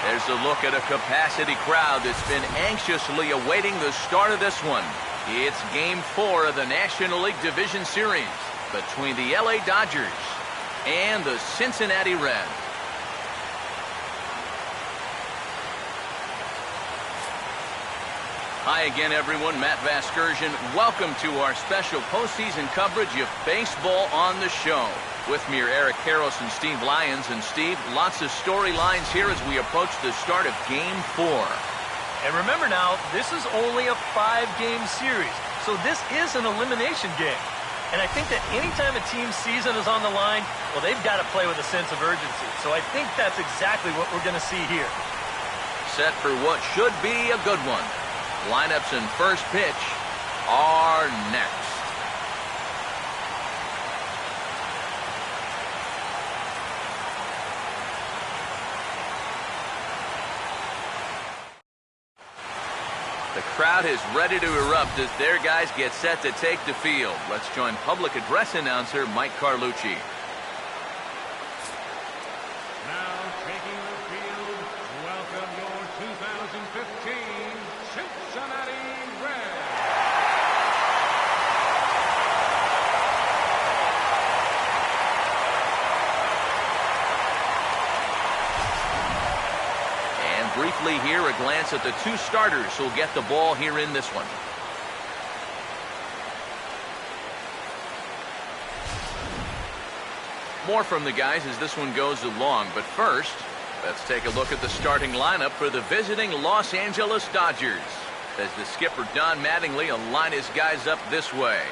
There's a look at a capacity crowd that's been anxiously awaiting the start of this one. It's Game 4 of the National League Division Series between the LA Dodgers and the Cincinnati Reds. Hi again, everyone. Matt Vasgersian. Welcome to our special postseason coverage of baseball on the show. With me are Eric Karros and Steve Lyons. And Steve, lots of storylines here as we approach the start of Game 4. And remember now, this is only a 5-game series, so this is an elimination game. And I think that anytime a team's season is on the line, well, they've got to play with a sense of urgency. So I think that's exactly what we're going to see here. Set for what should be a good one. Lineups and first pitch are next. The crowd is ready to erupt as their guys get set to take the field. Let's join public address announcer Mike Carlucci. Now taking the field, welcome your 2015 Cincinnati Reds. Briefly here, a glance at the two starters who'll get the ball here in this one. More from the guys as this one goes along, but first, let's take a look at the starting lineup for the visiting Los Angeles Dodgers, as the skipper Don Mattingly will line his guys up this way.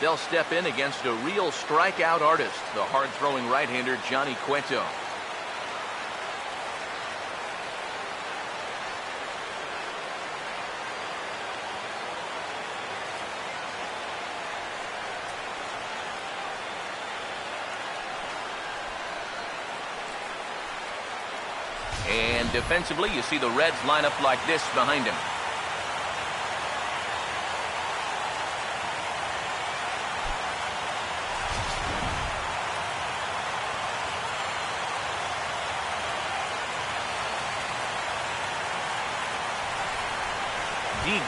They'll step in against a real strikeout artist, the hard-throwing right-hander Johnny Cueto. And defensively, you see the Reds line up like this behind him.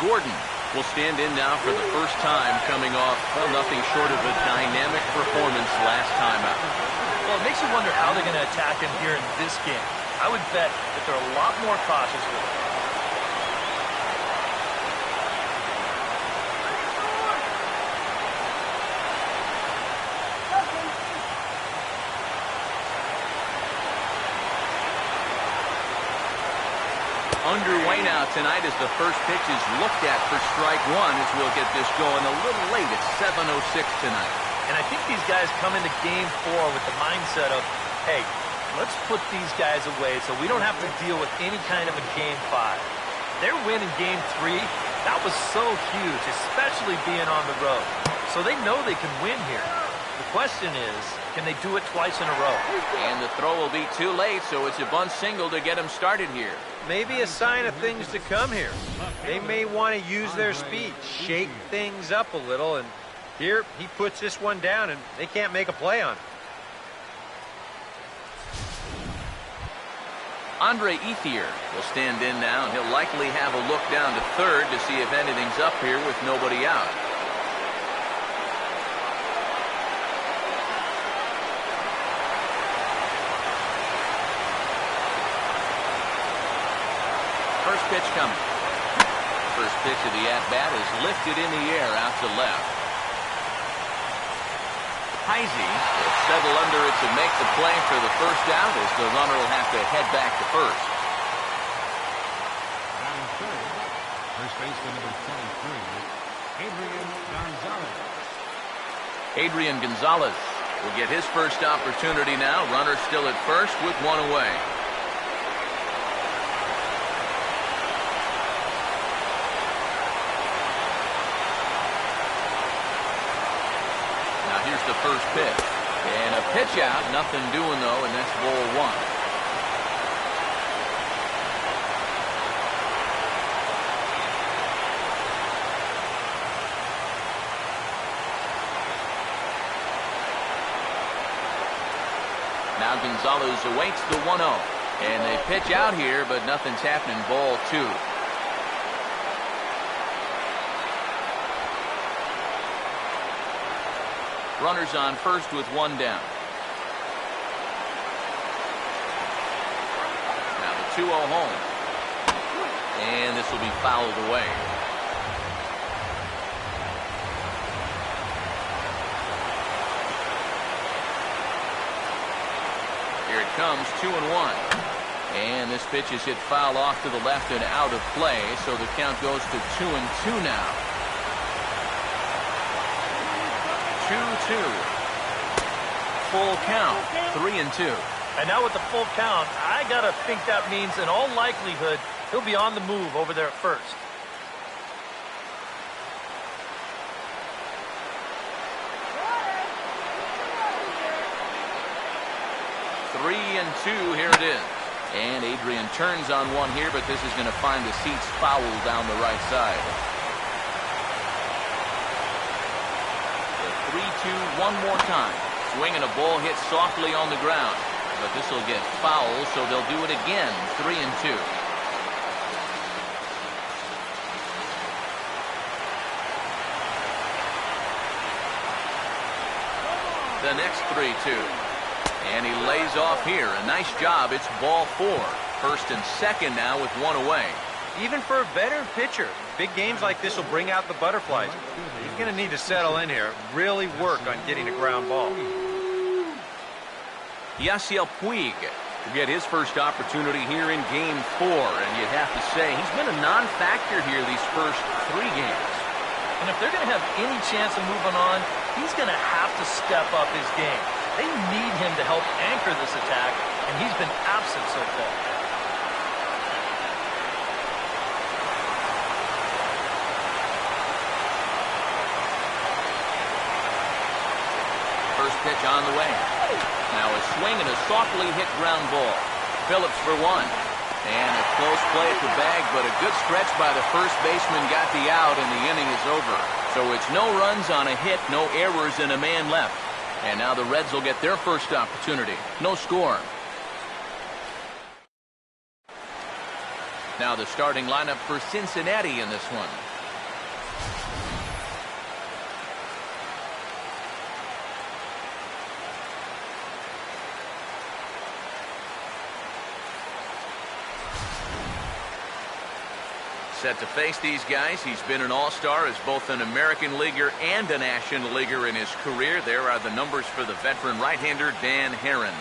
Gordon will stand in now for the first time, coming off, well, nothing short of a dynamic performance last time out. Well, it makes you wonder how they're going to attack him here in this game. I would bet that they're a lot more cautious with him. Underway now tonight as the first pitch is looked at for strike one, as we'll get this going a little late at 7:06 tonight. And I think these guys come into Game 4 with the mindset of, hey, let's put these guys away so we don't have to deal with any kind of a Game 5. Their win in Game 3, that was so huge, especially being on the road. So they know they can win here. The question is, can they do it twice in a row? And the throw will be too late, so it's a bunt single to get him started here. Maybe a sign of things to come here. They may want to use their speed, shake things up a little, and here he puts this one down, and they can't make a play on it. Andre Ethier will stand in now, and he'll likely have a look down to third to see if anything's up here with nobody out. First pitch coming. First pitch of the at-bat is lifted in the air out to left. Heisey will settle under it to make the play for the first out, as the runner will have to head back to first. And third, first baseman number 23, Adrian Gonzalez. Adrian Gonzalez will get his first opportunity now. Runner still at first with one away. The first pitch. And a pitch out. Nothing doing, though, and that's ball one. Now Gonzalez awaits the 1-0. And they pitch out here, but nothing's happening. Ball 2. Runners on first with 1 down. Now the 2-0 home. And this will be fouled away. Here it comes, 2-1. And this pitch is hit foul off to the left and out of play, so the count goes to 2-2 now. 2-2. Full count, 3-2. And now with the full count, I gotta think that means in all likelihood he'll be on the move over there at first. 3-2, here it is. And Adrian turns on one here, but this is going to find the seats foul down the right side. The 3-2 one more time. Swinging a ball hit softly on the ground. But this will get foul, so they'll do it again. 3-2. The next 3-2. And he lays off here. A nice job. It's ball 4. First and second now with 1 away. Even for a veteran pitcher, big games like this will bring out the butterflies. He's going to need to settle in here, really work on getting a ground ball. Yasiel Puig to get his first opportunity here in Game 4. And you'd have to say he's been a non-factor here these first 3 games. And if they're going to have any chance of moving on, he's going to have to step up his game. They need him to help anchor this attack, and he's been absent so far. First pitch on the way. Now a swing and a softly hit ground ball. Phillips for 1. And a close play at the bag, but a good stretch by the first baseman got the out, and the inning is over. So it's no runs on a hit, no errors, and a man left. And now the Reds will get their first opportunity. No score. Now the starting lineup for Cincinnati in this one. Set to face these guys. He's been an all-star as both an American leaguer and a National Leaguer in his career. There are the numbers for the veteran right-hander Dan Herron.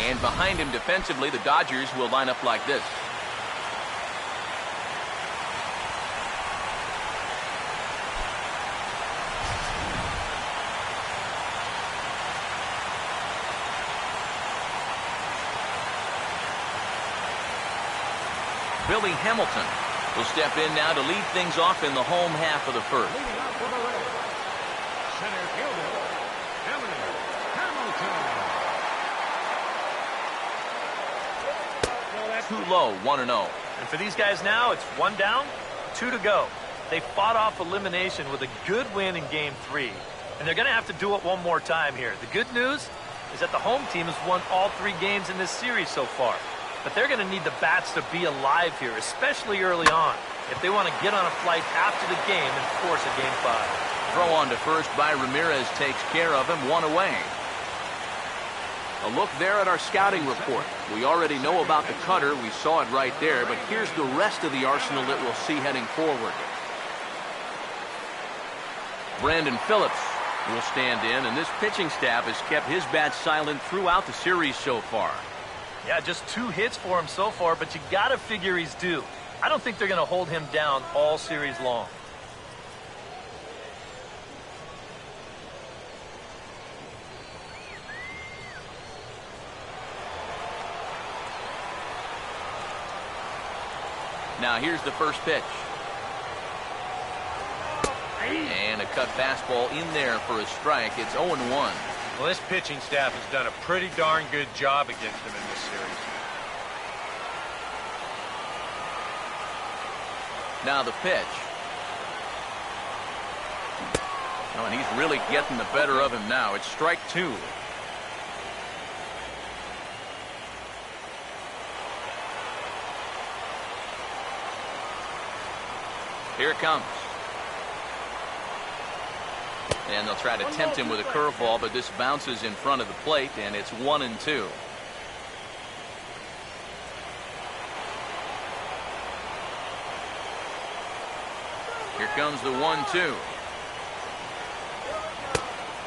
And behind him defensively, the Dodgers will line up like this. Billy Hamilton will step in now to lead things off in the home half of the first. Leading off for the Reds, center fielder, Hamilton. Too low, 1-0. And for these guys now, it's 1 down, 2 to go. They fought off elimination with a good win in Game 3. And they're going to have to do it one more time here. The good news is that the home team has won all 3 games in this series so far. But they're going to need the bats to be alive here, especially early on, if they want to get on a flight after the game and force a Game 5. Throw on to first by Ramirez takes care of him, 1 away. A look there at our scouting report. We already know about the cutter. We saw it right there, but here's the rest of the arsenal that we'll see heading forward. Brandon Phillips will stand in, and this pitching staff has kept his bat silent throughout the series so far. Yeah, just 2 hits for him so far, but you got to figure he's due. I don't think they're going to hold him down all series long. Now here's the first pitch. And a cut fastball in there for a strike. It's 0-1. Well, this pitching staff has done a pretty darn good job against him in this series. Now the pitch. Oh, and he's really getting the better of him now. It's strike two. Here it comes. And they'll try to tempt him with a curveball, but this bounces in front of the plate, and it's 1-2. Here comes the 1-2.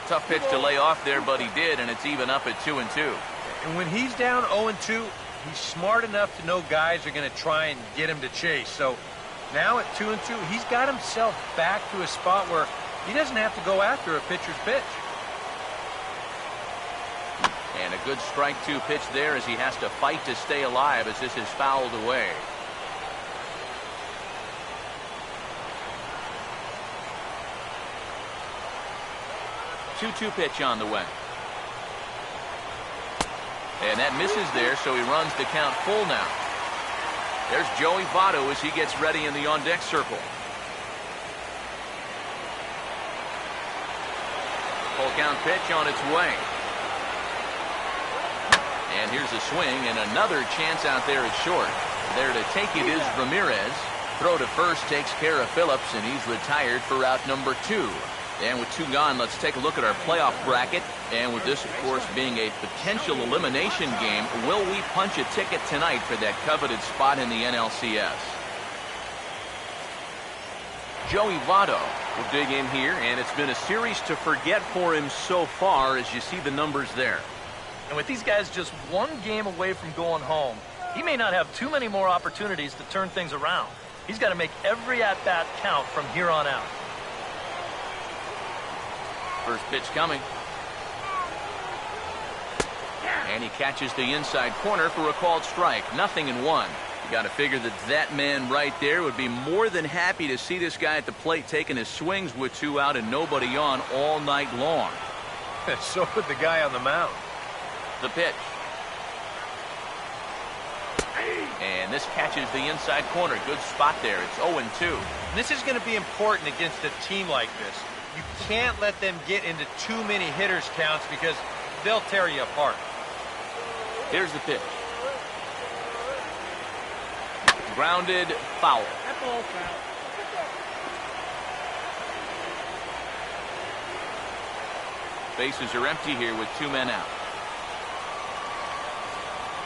Tough pitch to lay off there, but he did, and it's even up at 2-2. And when he's down 0-2, he's smart enough to know guys are going to try and get him to chase. So now at 2-2, he's got himself back to a spot where he doesn't have to go after a pitcher's pitch. And a good strike two pitch there as he has to fight to stay alive as this is fouled away. Two pitch on the way. And that misses there, so he runs the count full now. There's Joey Votto as he gets ready in the on-deck circle. Full count pitch on its way. And here's a swing and another chance out there at short. There to take it is Ramirez. Throw to first takes care of Phillips, and he's retired for out number 2. And with 2 gone, let's take a look at our playoff bracket. And with this, of course, being a potential elimination game, will we punch a ticket tonight for that coveted spot in the NLCS? Joey Votto will dig in here, and it's been a series to forget for him so far as you see the numbers there. And with these guys just one game away from going home, he may not have too many more opportunities to turn things around. He's got to make every at-bat count from here on out. First pitch coming. And he catches the inside corner for a called strike. 0-1. You got to figure that that man right there would be more than happy to see this guy at the plate taking his swings with 2 out and nobody on all night long. So would the guy on the mound. The pitch. And this catches the inside corner. Good spot there. It's 0-2. This is going to be important against a team like this. You can't let them get into too many hitters counts because they'll tear you apart. Here's the pitch. Grounded, foul. Bases are empty here with 2 men out.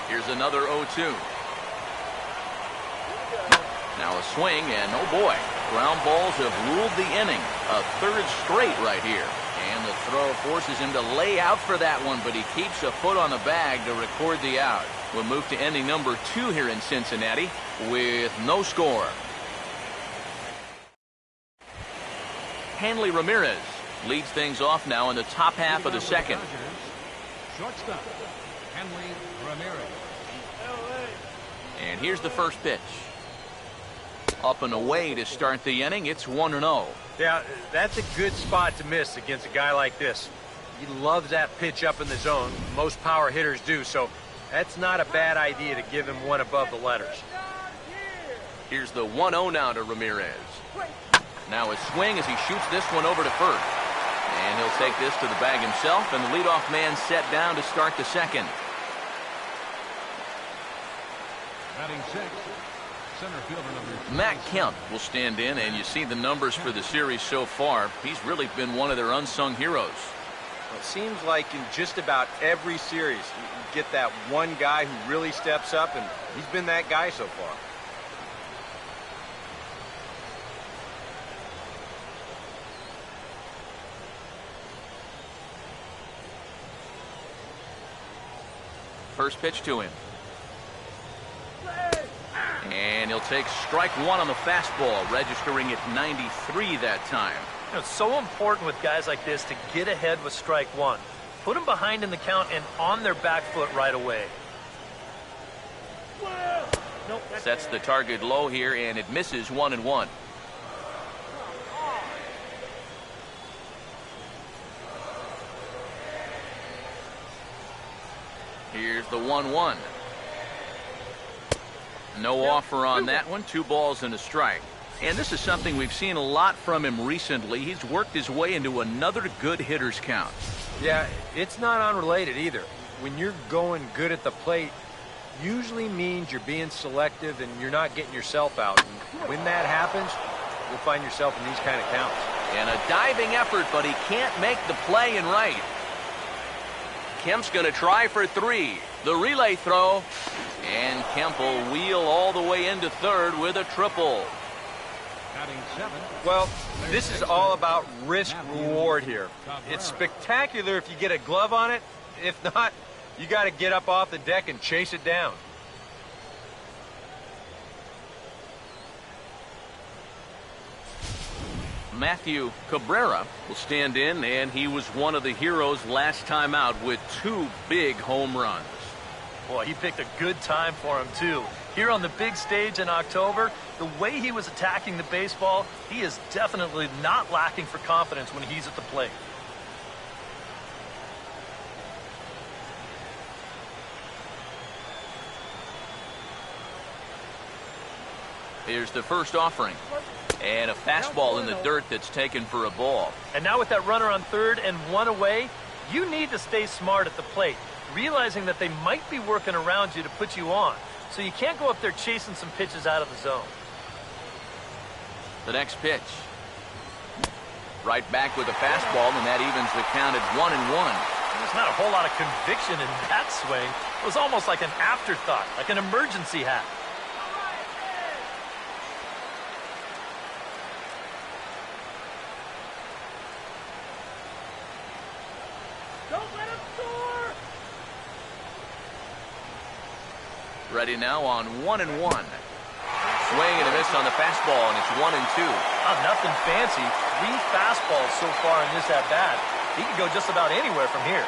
Here's another 0-2. Now a swing, and oh boy, ground balls have ruled the inning. A 3rd straight right here. And the throw forces him to lay out for that one, but he keeps a foot on the bag to record the out. We'll move to inning number 2 here in Cincinnati with no score. Hanley Ramirez leads things off now in the top half of the second. Shortstop, Hanley Ramirez. And here's the first pitch. Up and away to start the inning. It's 1-0. Yeah, that's a good spot to miss against a guy like this. He loves that pitch up in the zone. Most power hitters do, so that's not a bad idea to give him one above the letters. Here's the 1-0 now to Ramirez. Now a swing as he shoots this one over to first. And he'll take this to the bag himself, and the leadoff man set down to start the second. Batting 6. Center fielder number Matt Kemp will stand in, and you see the numbers for the series so far. He's really been one of their unsung heroes. Well, it seems like in just about every series, you get that one guy who really steps up, and he's been that guy so far. First pitch to him. And he'll take strike 1 on the fastball, registering at 93 that time. You know, it's so important with guys like this to get ahead with strike 1. Put them behind in the count and on their back foot right away. Sets the target low here, and it misses 1-1. Here's the 1-1. No offer on that one. 2 balls and a strike. And this is something we've seen a lot from him recently. He's worked his way into another good hitter's count. Yeah, it's not unrelated either. When you're going good at the plate, usually means you're being selective and you're not getting yourself out. And when that happens, you'll find yourself in these kind of counts. And a diving effort, but he can't make the play in right. Kemp's going to try for 3. The relay throw. And Kemp will wheel all the way into third with a triple. Batting 7. Well, this is all about risk-reward here. It's spectacular if you get a glove on it. If not, you got to get up off the deck and chase it down. Matthew Cabrera will stand in, and he was one of the heroes last time out with 2 big home runs. Boy, he picked a good time for him, too. Here on the big stage in October, the way he was attacking the baseball, he is definitely not lacking for confidence when he's at the plate. Here's the first offering. And a fastball in the dirt that's taken for a ball. And now with that runner on third and 1 away, you need to stay smart at the plate, realizing that they might be working around you to put you on. So you can't go up there chasing some pitches out of the zone. The next pitch. Right back with a fastball, and that evens the count at 1-1. There's not a whole lot of conviction in that swing. It was almost like an afterthought, like an emergency hat. Ready now on 1-1. Swing and a miss on the fastball, and it's 1-2. Oh, nothing fancy. 3 fastballs so far in this at-bat. He could go just about anywhere from here.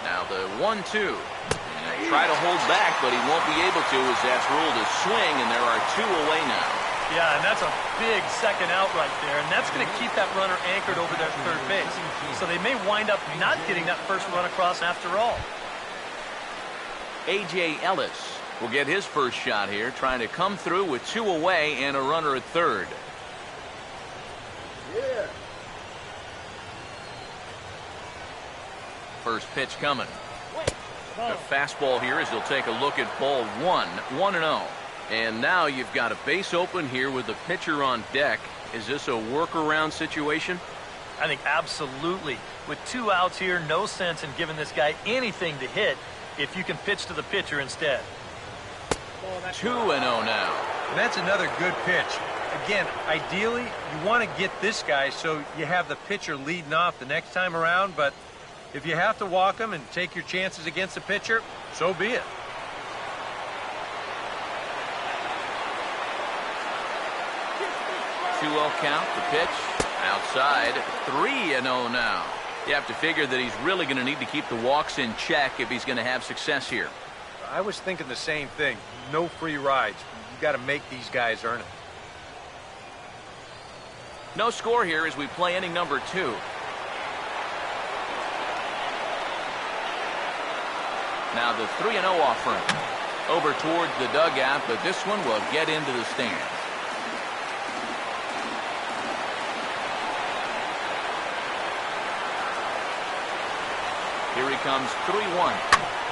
Now the 1-2. And try to hold back, but he won't be able to as that's ruled a swing, and there are 2 away now. Yeah, and that's a big second out right there, and that's going to keep that runner anchored over their third base. So they may wind up not getting that first run across after all. A.J. Ellis will get his first shot here, trying to come through with 2 away and a runner at third. Yeah. First pitch coming. A fastball here as they'll take a look at ball 1, 1-0. And now you've got a base open here with the pitcher on deck. Is this a workaround situation? I think absolutely. With 2 outs here, no sense in giving this guy anything to hit if you can pitch to the pitcher instead. 2-0 now. And that's another good pitch. Again, ideally, you want to get this guy so you have the pitcher leading off the next time around, but if you have to walk him and take your chances against the pitcher, so be it. 2-0 count, the pitch, outside, 3-0 now. You have to figure that he's really going to need to keep the walks in check if he's going to have success here. I was thinking the same thing. No free rides. You got to make these guys earn it. No score here as we play inning number 2. Now the 3-0 offering. Over towards the dugout, but this one will get into the stands. Here he comes, 3-1.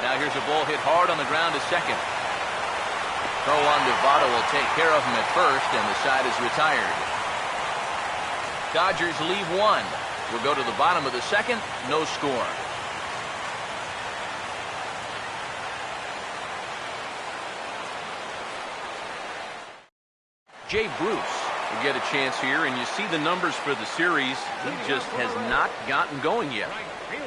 Now here's a ball hit hard on the ground to second. Throw on Devado will take care of him at first, and the side is retired. Dodgers leave 1. We'll go to the bottom of the second, no score. Jay Bruce will get a chance here, and you see the numbers for the series. He just has not gotten going yet.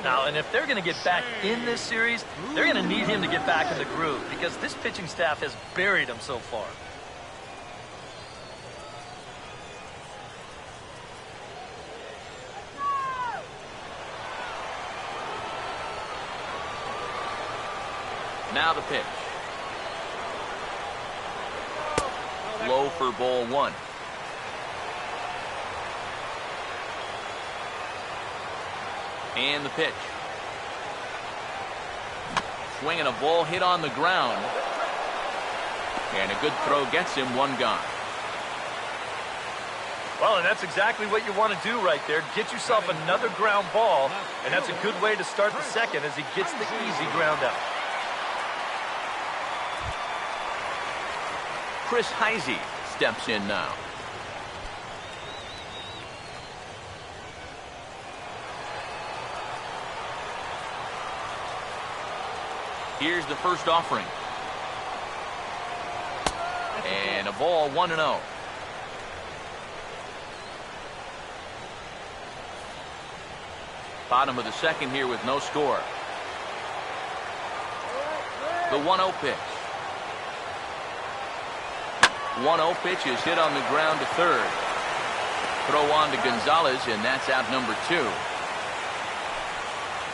Now, and if they're going to get back in this series, they're going to need him to get back in the groove because this pitching staff has buried him so far. Now the pitch. Low for ball 1. And the pitch. Swinging a ball hit on the ground. And a good throw gets him one gone. Well, and that's exactly what you want to do right there. Get yourself another ground ball, and that's a good way to start the second as he gets the easy ground out. Chris Heisey steps in now. Here's the first offering. And a ball 1-0. Bottom of the second here with no score. The 1-0 pitch. 1-0 pitch is hit on the ground to third. Throw on to Gonzalez, and that's out number 2.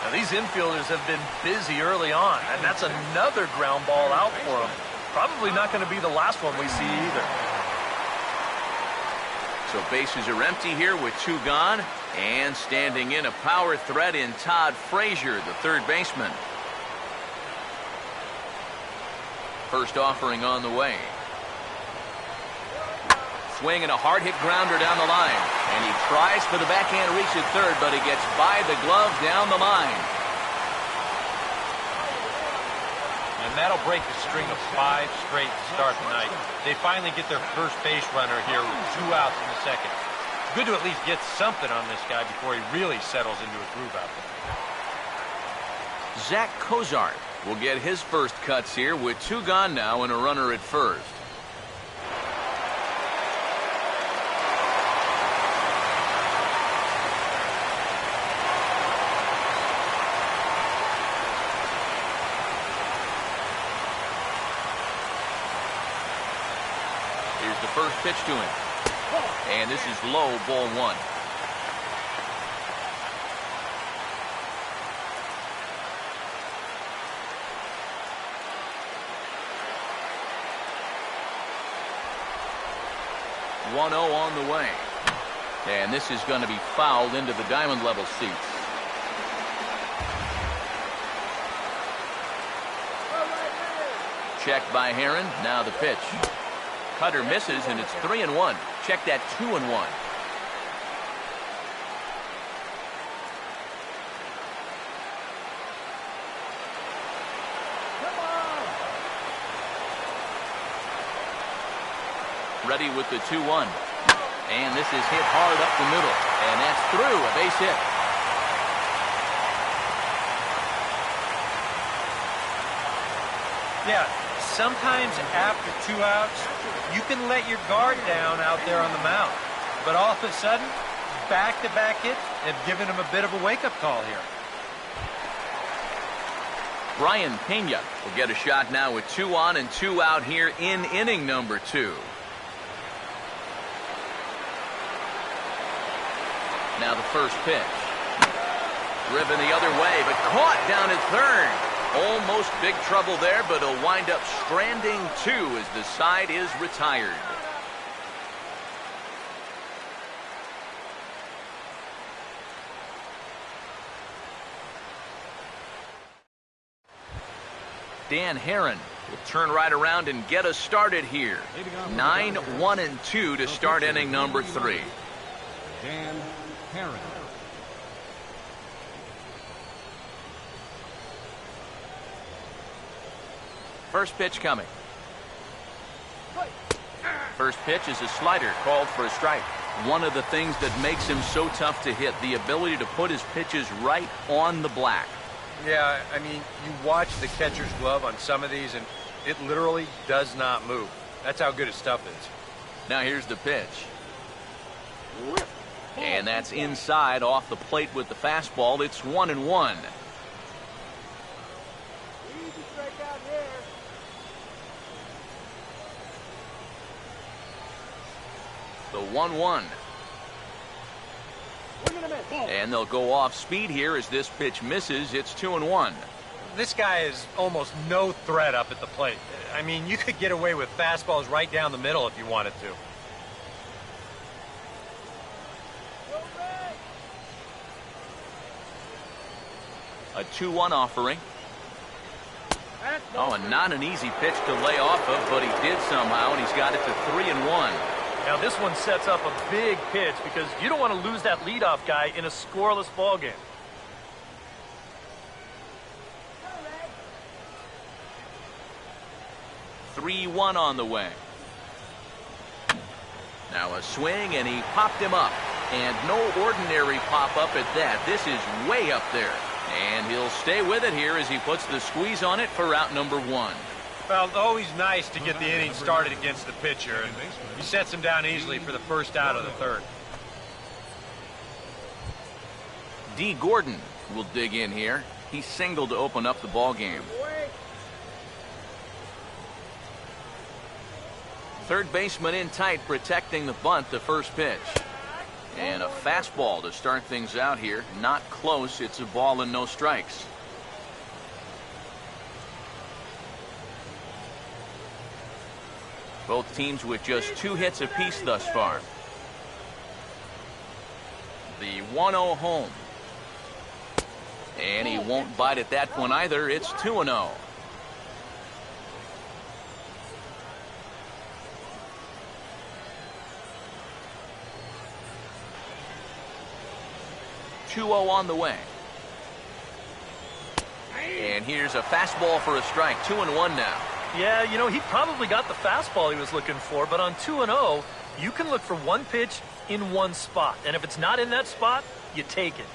Now, these infielders have been busy early on, and that's another ground ball out for them. Probably not going to be the last one we see either. So bases are empty here with 2 gone. And standing in a power threat in Todd Frazier, the third baseman. First offering on the way. Swinging a hard hit grounder down the line. And he tries for the backhand reach at third, but he gets by the glove down the line. And that'll break the string of 5 straight to start the night. They finally get their first base runner here with 2 outs in the second. Good to at least get something on this guy before he really settles into a groove out there. Zach Cozart will get his first cuts here with 2 gone now and a runner at first. Here's the first pitch to him. And this is low, ball 1. One 0 on the way. And this is going to be fouled into the diamond level seats. Checked by Herron. Now the pitch. Cutter misses, and it's 3-1. Check that 2-1. Ready with the 2-1. And this is hit hard up the middle. And that's through, a base hit. Yeah, sometimes after 2 outs, you can let your guard down out there on the mound. But all of a sudden, back-to-back hits have given him a bit of a wake-up call here. Brian Pena will get a shot now with 2 on and 2 out here in inning number 2. Now the first pitch. Driven the other way, but caught down at third. Almost big trouble there, but he'll wind up stranding 2 as the side is retired. Dan Herron will turn right around and get us started here. 9-1-2 to start inning number 3. Dan Herron. First pitch coming. First pitch is a slider called for a strike. One of the things that makes him so tough to hit, the ability to put his pitches right on the black. Yeah, I mean, you watch the catcher's glove on some of these, and it literally does not move. That's how good his stuff is. Now here's the pitch. And that's inside off the plate with the fastball. It's 1-1. The 1-1. And they'll go off speed here as this pitch misses. It's 2-1. This guy is almost no threat up at the plate. I mean, you could get away with fastballs right down the middle if you wanted to. A 2-1 offering. Oh, and not an easy pitch to lay off of, but he did somehow, and he's got it to 3-1. Now this one sets up a big pitch because you don't want to lose that leadoff guy in a scoreless ball game. Three-1 on the way. Now a swing, and he popped him up. And no ordinary pop-up at that. This is way up there. And he'll stay with it here as he puts the squeeze on it for out number 1. Well, always nice to get the inning started against the pitcher, and he sets him down easily for the first out of the third. D. Gordon will dig in here. He singled to open up the ball game. Third baseman in tight, protecting the bunt, the first pitch. And a fastball to start things out here. Not close. It's a ball and no strikes. Both teams with just 2 hits apiece thus far. The 1-0 home. And he won't bite at that one either. It's 2-0. On the way. And here's a fastball for a strike. 2-1 now. Yeah, you know, he probably got the fastball he was looking for, but on 2-0, you can look for one pitch in one spot. And if it's not in that spot, you take it.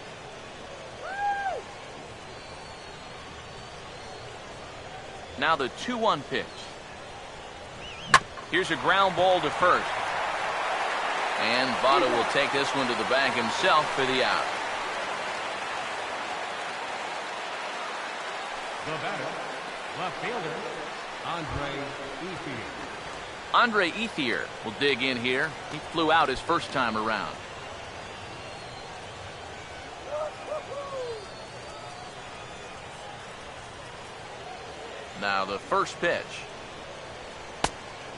Now the 2-1 pitch. Here's a ground ball to first. And Votto will take this one to the bag himself for the out. The batter, left fielder, Andre Ethier. Andre Ethier will dig in here. He flew out his first time around. Now the first pitch.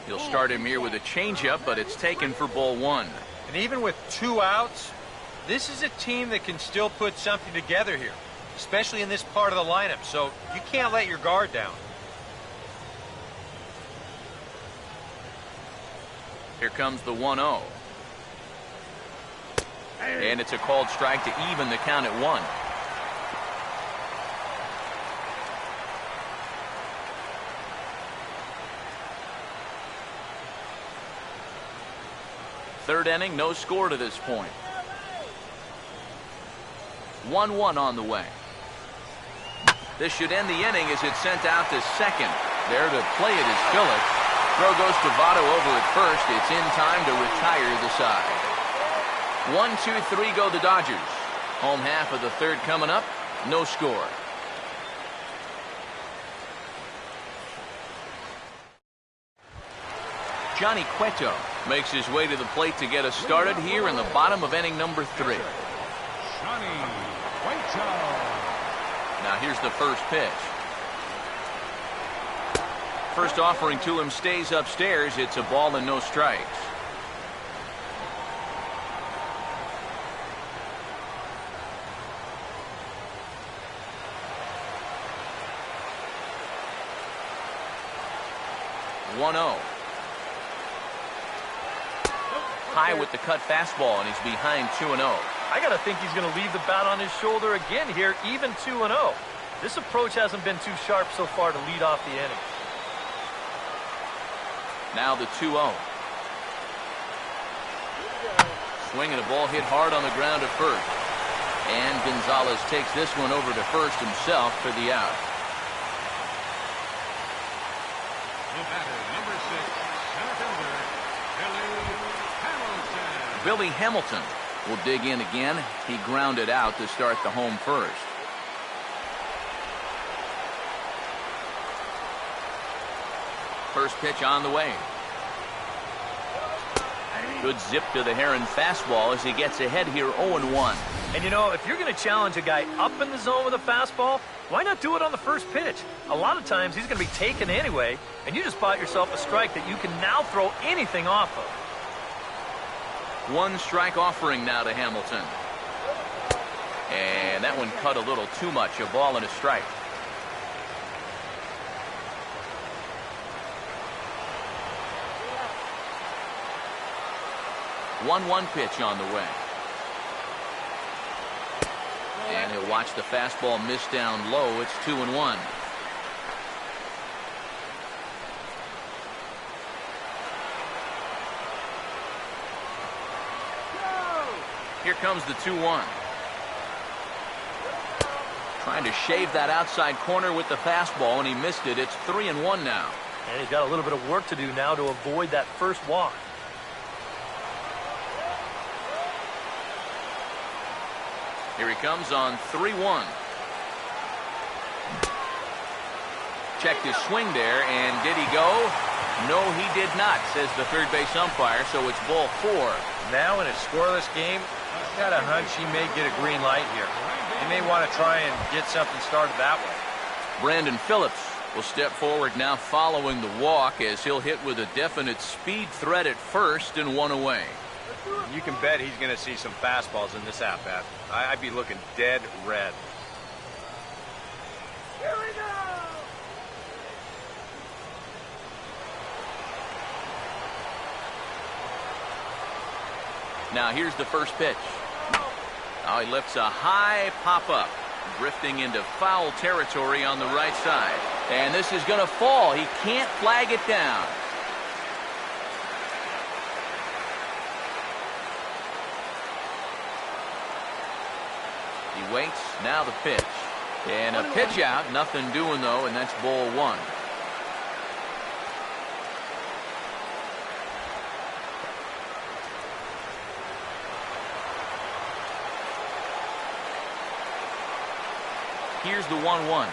He'll start him here with a changeup, but it's taken for ball 1. And even with 2 outs, this is a team that can still put something together here, especially in this part of the lineup, so you can't let your guard down. Here comes the 1-0. And it's a called strike to even the count at 1. Third inning, no score to this point. 1-1 on the way. This should end the inning as it's sent out to second. There to play it is Phillips. Throw goes to Votto over at first. It's in time to retire the side. 1-2-3 go the Dodgers. Home half of the third coming up. No score. Johnny Cueto makes his way to the plate to get us started here in the bottom of inning number 3. Johnny Cueto. Now here's the first pitch. First offering to him stays upstairs. It's a ball and no strikes. One-0. High with the cut fastball, and he's behind 2-0. I got to think he's going to leave the bat on his shoulder again here, even 2-0. This approach hasn't been too sharp so far to lead off the inning. Now the 2-0. Swinging a ball hit hard on the ground at first. And Gonzalez takes this one over to first himself for the out. The batter, number 6, center fielder, Billy Hamilton will dig in again. He grounded out to start the home first. First pitch on the way. Good zip to the Heron fastball as he gets ahead here 0-1. And you know, if you're going to challenge a guy up in the zone with a fastball, why not do it on the first pitch? A lot of times he's going to be taken anyway, and you just bought yourself a strike that you can now throw anything off of. One strike offering now to Hamilton. And that one cut a little too much. A ball and a strike. 1-1 pitch on the way. And he'll watch the fastball miss down low. It's 2-1. Here comes the 2-1. Trying to shave that outside corner with the fastball, and he missed it. It's 3-1 now. And he's got a little bit of work to do now to avoid that first walk. Here he comes on 3-1. Checked his swing there, and did he go? No, he did not, says the third base umpire, so it's ball 4. Now in a scoreless game, he's got a hunch he may get a green light here. He may want to try and get something started that way. Brandon Phillips will step forward now following the walk as he'll hit with a definite speed threat at first and 1 away. You can bet he's going to see some fastballs in this at-bat. I'd be looking dead red. Here we go! Now here's the first pitch. Oh, he lifts a high pop-up, drifting into foul territory on the right side. And this is going to fall. He can't flag it down. He waits. Now the pitch. And a pitch out. Nothing doing, though, and that's ball 1. Here's the 1-1.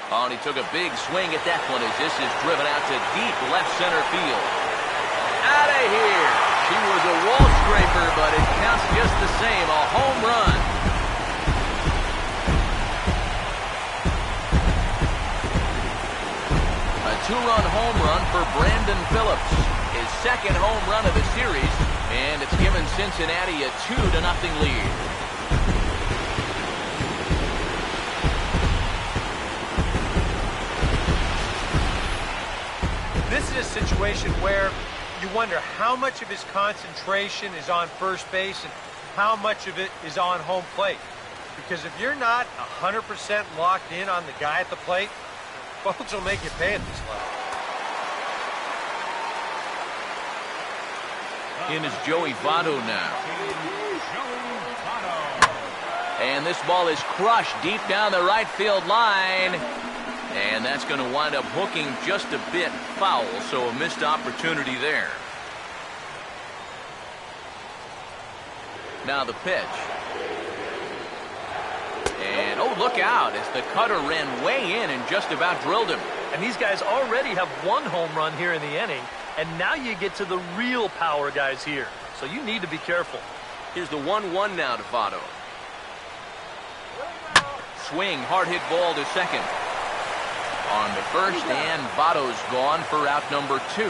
Oh, and he took a big swing at that one as this is driven out to deep left center field. Out of here. She was a wall scraper, but it counts just the same. A home run. A 2-run home run for Brandon Phillips. His second home run of the series, and it's given Cincinnati a 2-0 lead. This is a situation where you wonder how much of his concentration is on first base and how much of it is on home plate. Because if you're not 100% locked in on the guy at the plate, folks will make you pay at this level. In is Joey Votto now. And this ball is crushed deep down the right field line. And that's going to wind up hooking just a bit foul, so a missed opportunity there. Now the pitch. And, oh, look out, as the cutter ran way in and just about drilled him. And these guys already have 1 home run here in the inning, and now you get to the real power guys here. So you need to be careful. Here's the 1-1 now to Votto. Swing, hard hit ball to second. On the first, and Votto's gone for out number 2.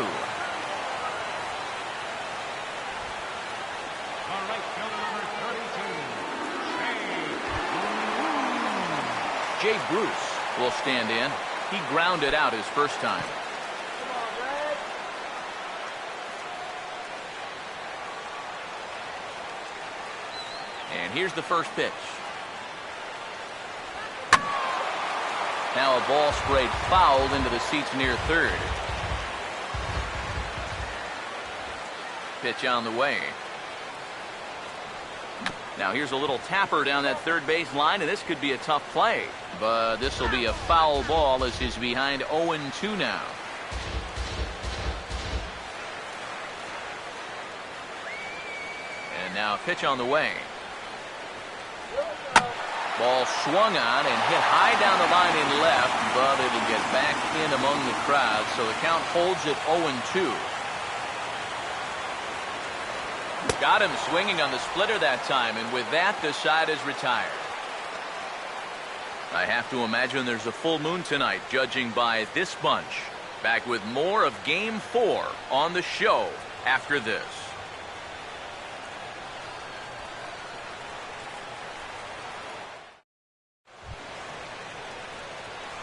Jay Bruce will stand in. He grounded out his first time. And here's the first pitch. Now a ball sprayed fouled into the seats near third. Pitch on the way. Now here's a little tapper down that third base line, and this could be a tough play. But this will be a foul ball as he's behind 0-2 now. And now a pitch on the way. Ball swung on and hit high down the line in left, but it'll get back in among the crowd, so the count holds at 0-2. Got him swinging on the splitter that time, and with that, the side is retired. I have to imagine there's a full moon tonight, judging by this bunch. Back with more of Game 4 on the show after this.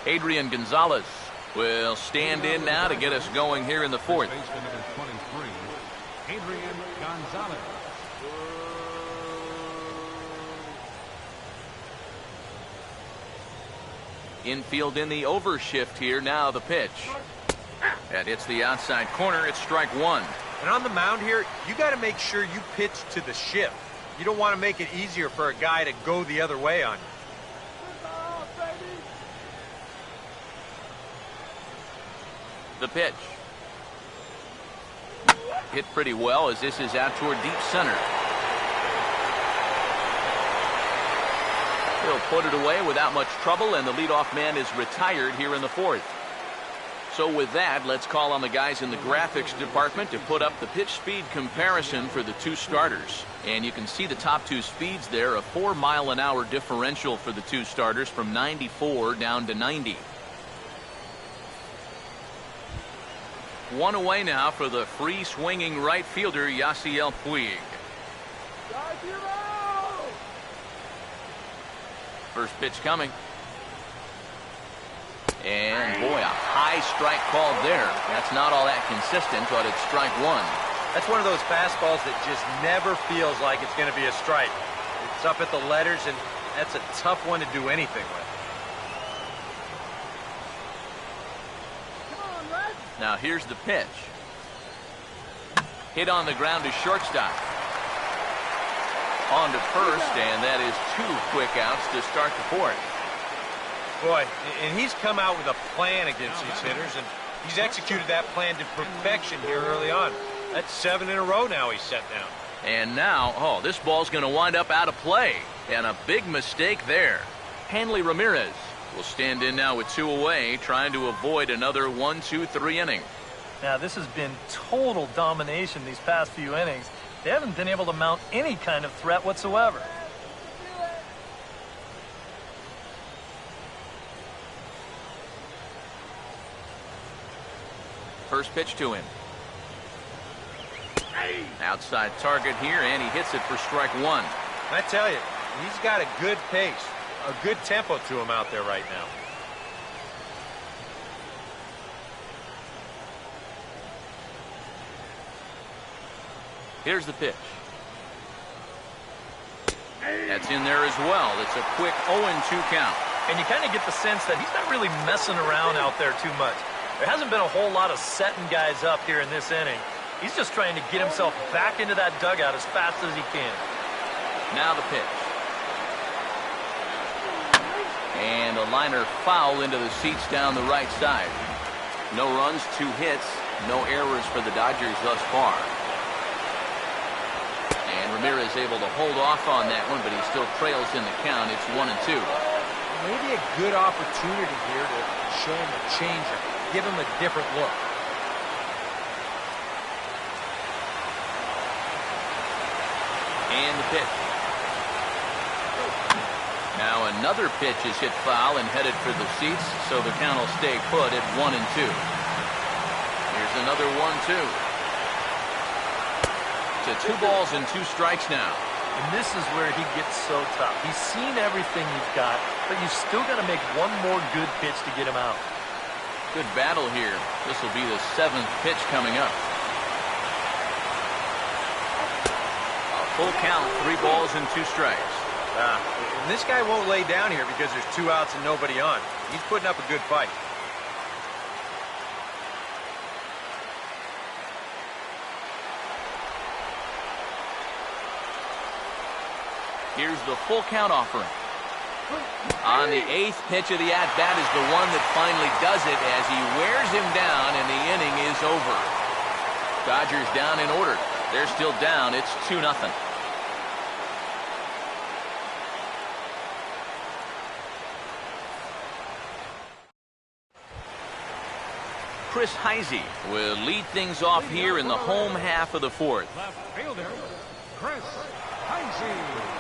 Adrian Gonzalez will stand in now to get us going here in the fourth. First baseman number 23, Adrian Gonzalez. Infield in the overshift here. Now the pitch. That hits the outside corner. It's strike one. And on the mound here, you got to make sure you pitch to the shift. You don't want to make it easier for a guy to go the other way on you. The pitch. Hit pretty well as this is out toward deep center. He'll put it away without much trouble, and the leadoff man is retired here in the fourth. So with that, let's call on the guys in the graphics department to put up the pitch speed comparison for the two starters. And you can see the top two speeds there, a 4-mile-an-hour differential for the two starters from 94 down to 90. One away now for the free swinging right fielder, Yasiel Puig. First pitch coming. And boy, a high strike called there. That's not all that consistent, but it's strike one. That's one of those fastballs that just never feels like it's going to be a strike. It's up at the letters, and that's a tough one to do anything with. Now here's the pitch. Hit on the ground to shortstop. On to first, and that is two quick outs to start the fourth. Boy, and he's come out with a plan against these hitters, and he's executed that plan to perfection here early on. That's 7 in a row now he's set down. And now, oh, this ball's going to wind up out of play. And a big mistake there. Hanley Ramirez will stand in now with 2 away, trying to avoid another 1-2-3 inning. Now, this has been total domination these past few innings. They haven't been able to mount any kind of threat whatsoever. First pitch to him. Outside target here, and he hits it for strike one. I tell you, he's got a good pace, a good tempo to him out there right now. Here's the pitch. That's in there as well. It's a quick 0-2 count. And you kind of get the sense that he's not really messing around out there too much. There hasn't been a whole lot of setting guys up here in this inning. He's just trying to get himself back into that dugout as fast as he can. Now the pitch. And a liner foul into the seats down the right side. No runs, 2 hits, no errors for the Dodgers thus far. And Ramirez able to hold off on that one, but he still trails in the count. It's 1-2. Maybe a good opportunity here to show him a changer, give him a different look. And the pitch. Now another pitch is hit foul and headed for the seats, so the count will stay put at 1-2. Here's another 1-2. To 2 balls and 2 strikes now. And this is where he gets so tough. He's seen everything you've got, but you've still got to make one more good pitch to get him out. Good battle here. This will be the 7th pitch coming up. A full count, 3 balls and 2 strikes. And this guy won't lay down here because there's 2 outs and nobody on. He's putting up a good fight. Here's the full count offering. On the 8th pitch of the at-bat is the one that finally does it as he wears him down and the inning is over. Dodgers down in order. They're still down. It's 2-0. Chris Heisey will lead things off here in the home half of the fourth. Left fielder, Chris Heisey.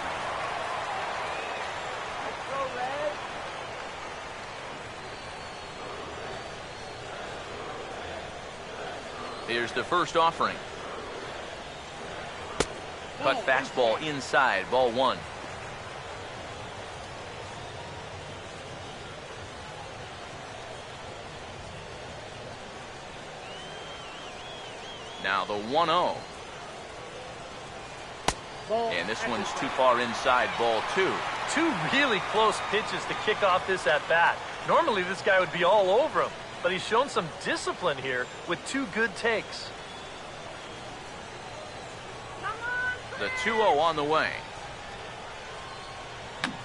Here's the first offering. Cut fastball inside, ball 1. Now the 1-0. And this one's too far inside, ball 2. Two really close pitches to kick off this at-bat. Normally this guy would be all over him, but he's shown some discipline here with 2 good takes. The 2-0 on the way.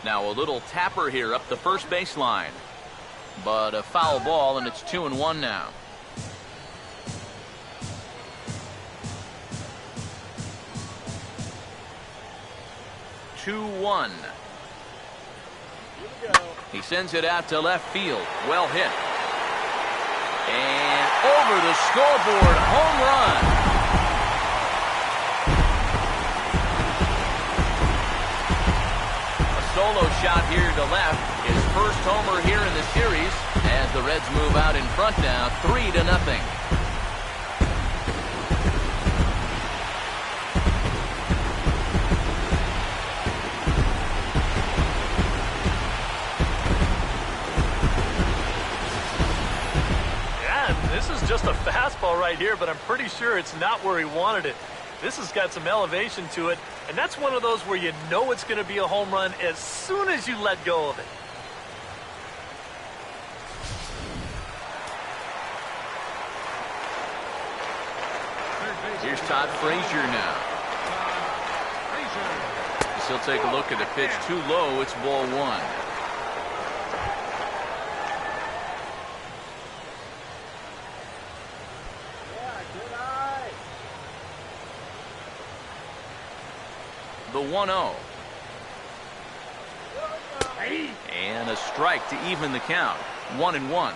Now a little tapper here up the first baseline. But a foul ball, and it's 2-1 now. He sends it out to left field. Well hit. And over the scoreboard, home run. A solo shot here to left. His first homer here in the series as the Reds move out in front now, 3-0. Just a fastball right here, but I'm pretty sure it's not where he wanted it. This has got some elevation to it, and that's one of those where you know it's going to be a home run as soon as you let go of it. Here's Todd Frazier now. He'll take a look at the pitch too low. It's ball 1. The 1-0. And a strike to even the count. 1-1.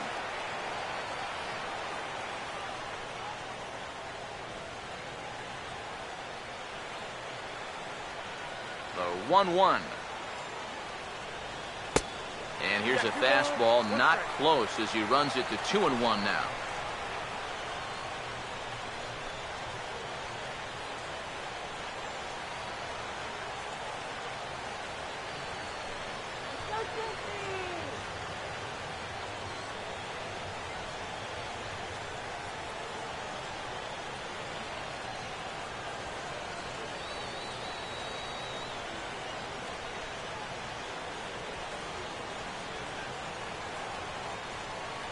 The 1-1. And here's a fastball, not close as he runs it to 2-1 now.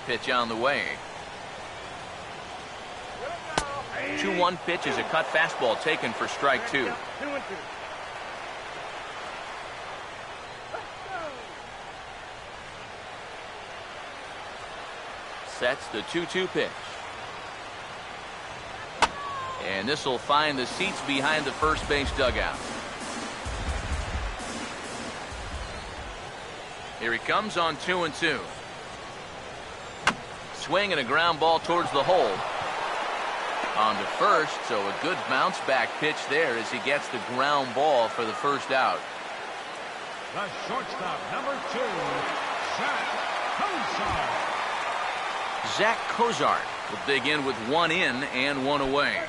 Pitch on the way. 2-1 pitch is a cut fastball taken for strike 2. Sets the 2-2 pitch. And this will find the seats behind the first base dugout. Here he comes on 2-2. Swing and a ground ball towards the hole. On to first, so a good bounce back pitch there as he gets the ground ball for the first out. The shortstop, number 2, Zach Cozart will dig in with 1 in and 1 away.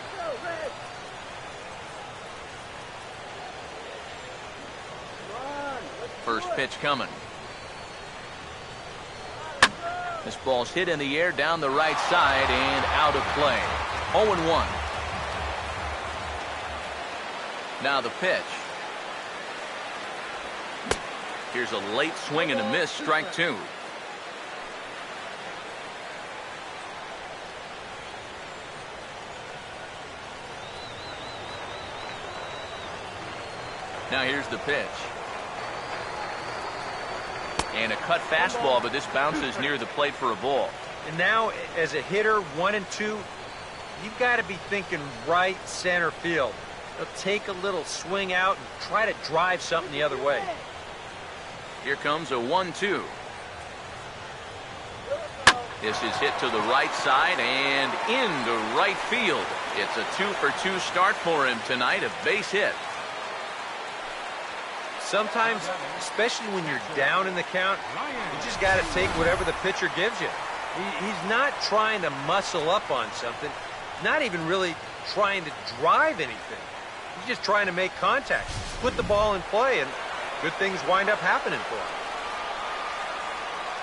First pitch coming. This ball's hit in the air down the right side and out of play. 0-1. Now the pitch. Here's a late swing and a miss, strike 2. Now here's the pitch. And a cut fastball, but this bounces near the plate for a ball. And now, as a hitter, 1 and 2, you've got to be thinking right center field. They'll take a little swing out and try to drive something the other way. Here comes a 1-2. This is hit to the right side and into right field. It's a 2-for-2 start for him tonight, a base hit. Sometimes, especially when you're down in the count, you just got to take whatever the pitcher gives you. He's not trying to muscle up on something, not even really trying to drive anything. He's just trying to make contact, put the ball in play, and good things wind up happening for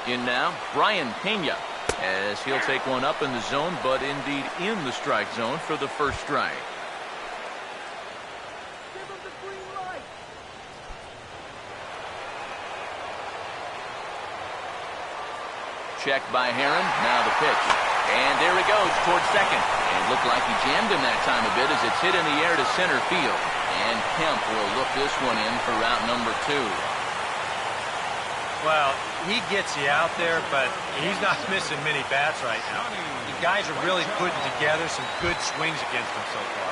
him. In now, Brian Pena. as he'll take one up in the zone, but indeed in the strike zone for the first strike. Check by Heron. Now the pitch. And there he goes towards second. And it looked like he jammed him that time a bit as it's hit in the air to center field. And Kemp will look this one in for route number 2. Well, he gets you out there, but he's not missing many bats right now. The guys are really putting together some good swings against him so far.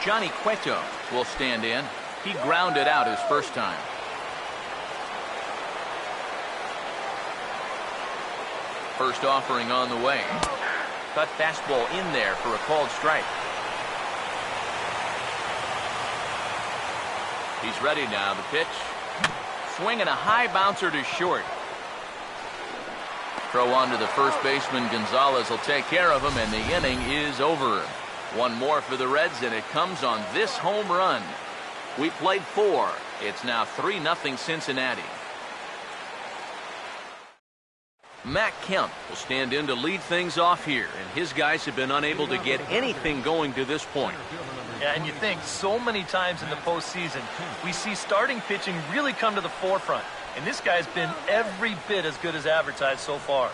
Johnny Cueto will stand in. He grounded out his first time. First offering on the way. Cut fastball in there for a called strike. He's ready now. The pitch. Swinging a high bouncer to short. Throw on to the first baseman. Gonzalez will take care of him, and the inning is over. One more for the Reds, and it comes on this home run. We played 4. It's now 3-0 Cincinnati. Matt Kemp will stand in to lead things off here, and his guys have been unable to get anything going to this point. Yeah, and you think so many times in the postseason, we see starting pitching really come to the forefront, and this guy's been every bit as good as advertised so far.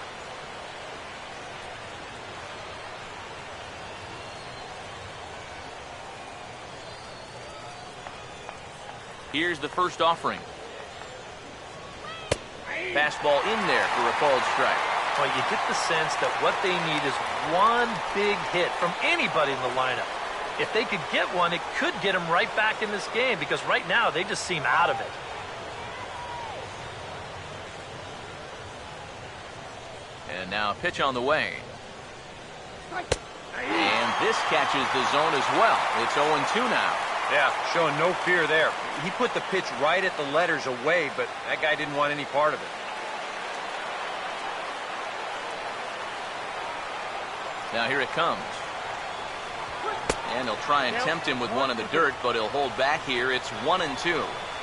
Here's the first offering. Fastball in there for a called strike. Well, you get the sense that what they need is one big hit from anybody in the lineup. If they could get one, it could get them right back in this game, because right now they just seem out of it. And now a pitch on the way. And this catches the zone as well. It's 0-2 now. Yeah, showing no fear there. He put the pitch right at the letters away, but that guy didn't want any part of it. Now here it comes. And he'll try and tempt him with one in the dirt, but he'll hold back here. It's 1-2.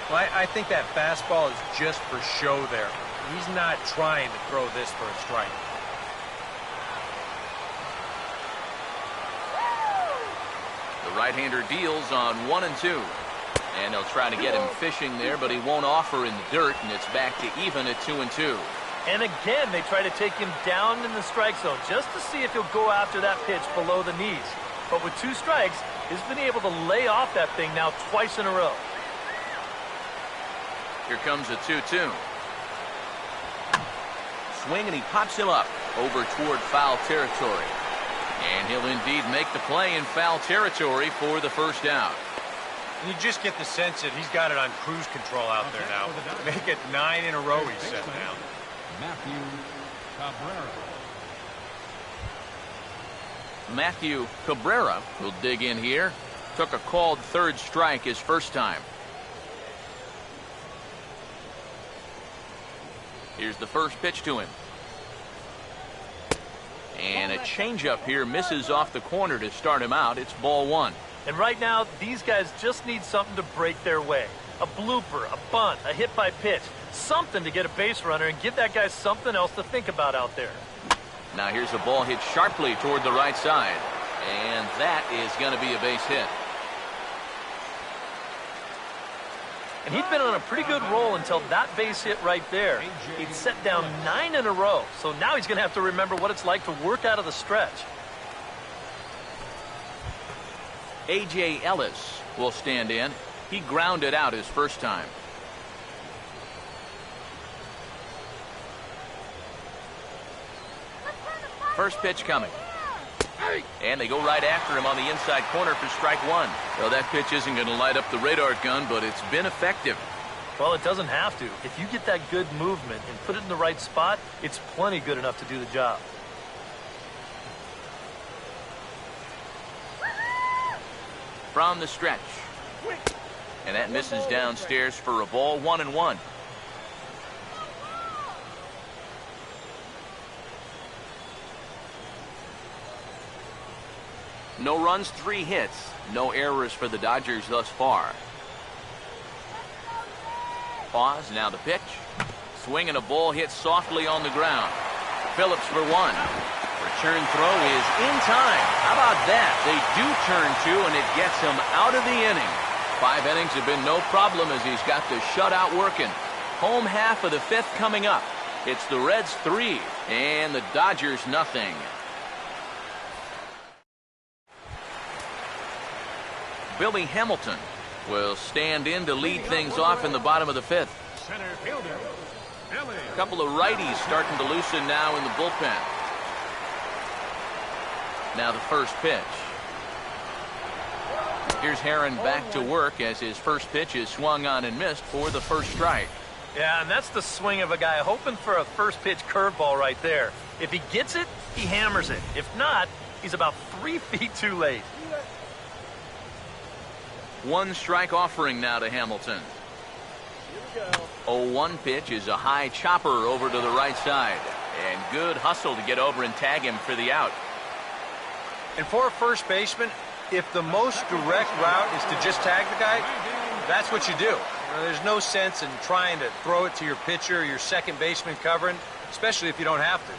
Well, I think that fastball is just for show there. He's not trying to throw this for a strike. The right-hander deals on 1-2. And they'll try to get him fishing there, but he won't offer in the dirt, and it's back to even at 2-2. And again, they try to take him down in the strike zone just to see if he'll go after that pitch below the knees. But with 2 strikes, he's been able to lay off that thing now twice in a row. Here comes a 2-2. Swing, and he pops him up over toward foul territory. And he'll indeed make the play in foul territory for the first out. You just get the sense that he's got it on cruise control out there now. Make it 9 in a row, he said now. Matthew Cabrera will dig in here. Took a called third strike his first time. Here's the first pitch to him. And a changeup here misses off the corner to start him out. It's ball 1. And right now, these guys just need something to break their way. A blooper, a bunt, a hit by pitch. Something to get a base runner and give that guy something else to think about out there. Now here's a ball hit sharply toward the right side. And that is going to be a base hit. And he'd been on a pretty good roll until that base hit right there. He'd set down 9 in a row. So now he's going to have to remember what it's like to work out of the stretch. A.J. Ellis will stand in. He grounded out his first time. First pitch coming. And they go right after him on the inside corner for strike 1. Well, that pitch isn't going to light up the radar gun, but it's been effective. Well, it doesn't have to. If you get that good movement and put it in the right spot, it's plenty good enough to do the job. From the stretch. And that misses downstairs for a ball. 1-1. No runs, 3 hits. No errors for the Dodgers thus far. Pause, now the pitch. Swing and a ball hit softly on the ground. Phillips for one. Return throw is in time. How about that? They do turn two, and it gets him out of the inning. 5 innings have been no problem as he's got the shutout working. Home half of the 5th coming up. It's the Reds 3 and the Dodgers nothing. Billy Hamilton will stand in to lead things off in the bottom of the 5th. Center fielder, Ellie. A couple of righties starting to loosen now in the bullpen. Now the first pitch. Here's Herron back to work as his first pitch is swung on and missed for the first strike. Yeah, and that's the swing of a guy hoping for a first pitch curveball right there. If he gets it, he hammers it. If not, he's about 3 feet too late. 1 strike offering now to Hamilton. 0-1 pitch is a high chopper over to the right side. And good hustle to get over and tag him for the out. And for a first baseman, if the most direct route is to just tag the guy, that's what you do. There's no sense in trying to throw it to your pitcher or your second baseman covering, especially if you don't have to.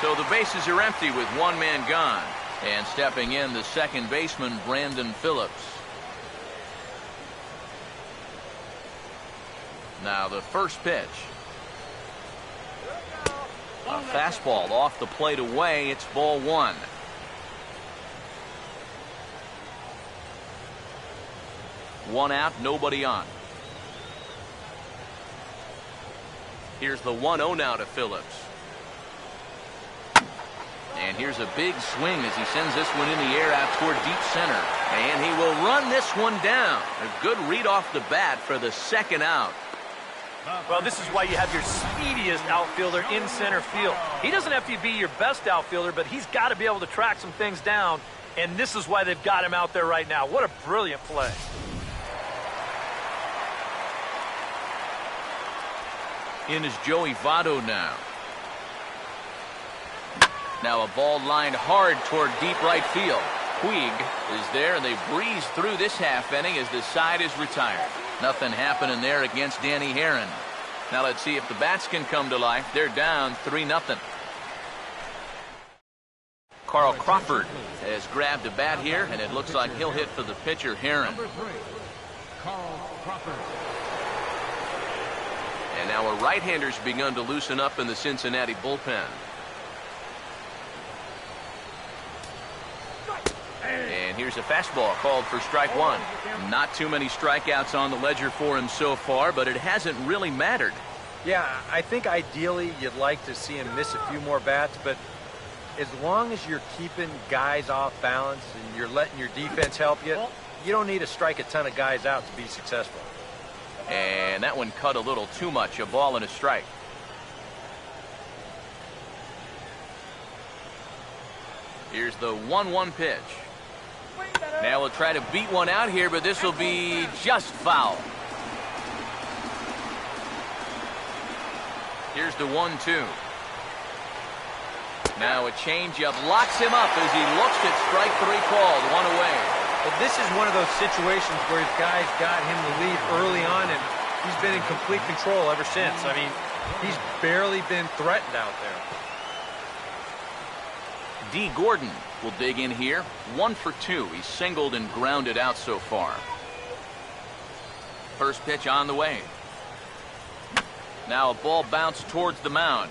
So the bases are empty with 1 man gone. And stepping in, the second baseman, Brandon Phillips. Now the first pitch. A fastball off the plate away. It's ball 1. One out, nobody on. Here's the 1-0 now to Phillips. And here's a big swing as he sends this one in the air out toward deep center. And he will run this one down. A good read off the bat for the second out. Well, this is why you have your speediest outfielder in center field. He doesn't have to be your best outfielder, but he's got to be able to track some things down. And this is why they've got him out there right now. What a brilliant play. In is Joey Votto now. Now a ball lined hard toward deep right field. Puig is there, and they breeze through this half inning as the side is retired. Nothing happening there against Danny Herron. Now let's see if the bats can come to life. They're down 3-0. Carl Crawford has grabbed a bat here, and it looks like he'll hit for the pitcher, Herron. Number 3, Carl Crawford. And now a right-hander's begun to loosen up in the Cincinnati bullpen. And here's a fastball called for strike 1. Not too many strikeouts on the ledger for him so far, but it hasn't really mattered. Yeah, I think ideally you'd like to see him miss a few more bats, but as long as you're keeping guys off balance and you're letting your defense help you, you don't need to strike a ton of guys out to be successful. And that one cut a little too much. A ball and a strike. Here's the 1-1 pitch. Now we'll try to beat one out here, but this will be just foul. Here's the 1-2. Now a changeup locks him up as he looks at strike 3 called. 1 away. But this is one of those situations where his guys got him the lead early on, and he's been in complete control ever since. I mean, he's barely been threatened out there. D. Gordon will dig in here. 1 for 2. He's singled and grounded out so far. First pitch on the way. Now a ball bounced towards the mound.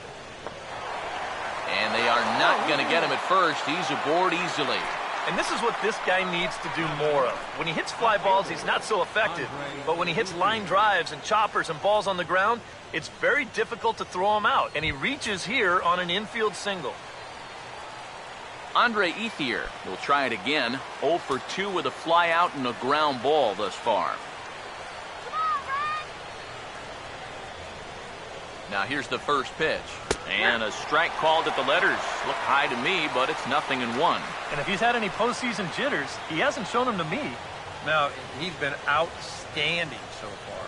And they are not going to get him at first. He's aboard easily. And this is what this guy needs to do more of. When he hits fly balls, he's not so effective. But when he hits line drives and choppers and balls on the ground, it's very difficult to throw him out. And he reaches here on an infield single. Andre Ethier will try it again. 0 for 2 with a fly out and a ground ball thus far. Now here's the first pitch. And a strike called at the letters. Look high to me, but it's 0-1. And if he's had any postseason jitters, he hasn't shown them to me. Now, he's been outstanding so far.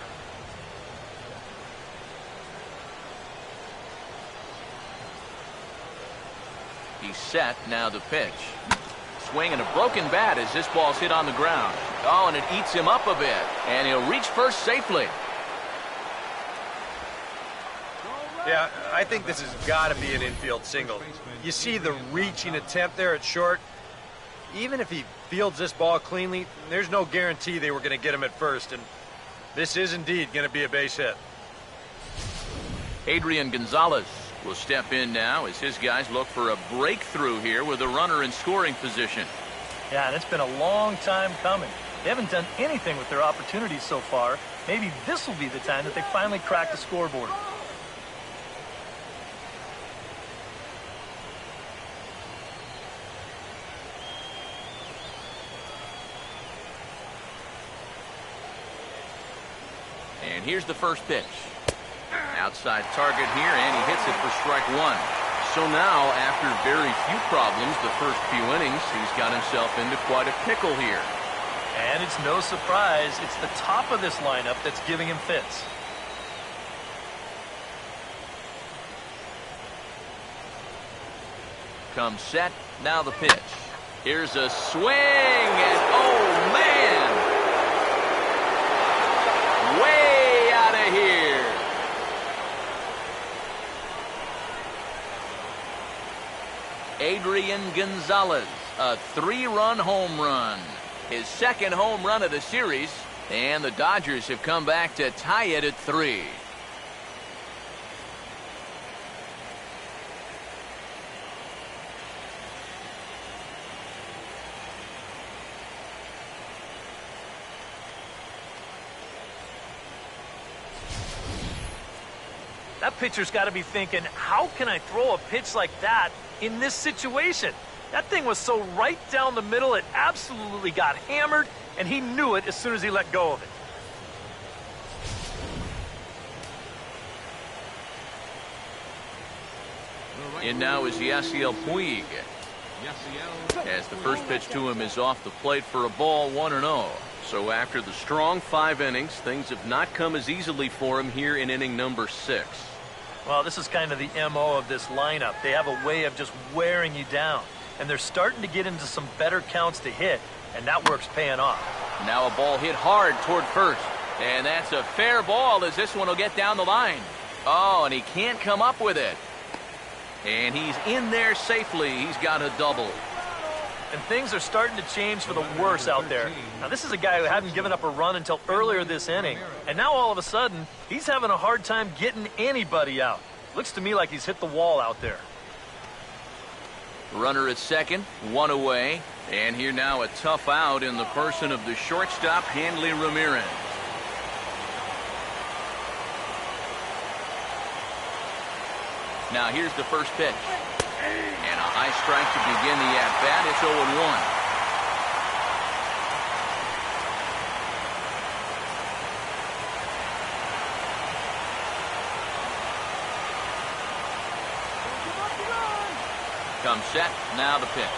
He's set. Now the pitch. Swing and a broken bat as this ball's hit on the ground. Oh, and it eats him up a bit. And he'll reach first safely. Yeah, I think this has got to be an infield single. You see the reaching attempt there at short. Even if he fields this ball cleanly, there's no guarantee they were going to get him at first, and this is indeed going to be a base hit. Adrian Gonzalez will step in now as his guys look for a breakthrough here with a runner in scoring position. Yeah, and it's been a long time coming. They haven't done anything with their opportunities so far. Maybe this will be the time that they finally crack the scoreboard. And here's the first pitch. Outside target here, and he hits it for strike one. So now, after very few problems the first few innings, he's got himself into quite a pickle here. And it's no surprise, it's the top of this lineup that's giving him fits. Comes set, now the pitch. Here's a swing, and oh man! Way out of here! Adrian Gonzalez, a 3-run home run. His second home run of the series, and the Dodgers have come back to tie it at 3. That pitcher's got to be thinking, how can I throw a pitch like that in this situation? That thing was so right down the middle, it absolutely got hammered, and he knew it as soon as he let go of it. And now is Yasiel Puig. As the first pitch to him is off the plate for a ball, 1-0. So after the strong 5 innings, things have not come as easily for him here in inning number 6. Well, this is kind of the MO of this lineup. They have a way of just wearing you down. And they're starting to get into some better counts to hit, and that work's paying off. Now a ball hit hard toward first. And that's a fair ball as this one will get down the line. Oh, and he can't come up with it. And he's in there safely. He's got a double. And things are starting to change for the worse out there. Now, this is a guy who hadn't given up a run until earlier this inning. And now, all of a sudden, he's having a hard time getting anybody out. Looks to me like he's hit the wall out there. Runner at second, 1 away. And here now a tough out in the person of the shortstop, Hanley Ramirez. Now here's the first pitch. And a high strike to begin the at-bat. It's 0-1. Comes set, now the pitch.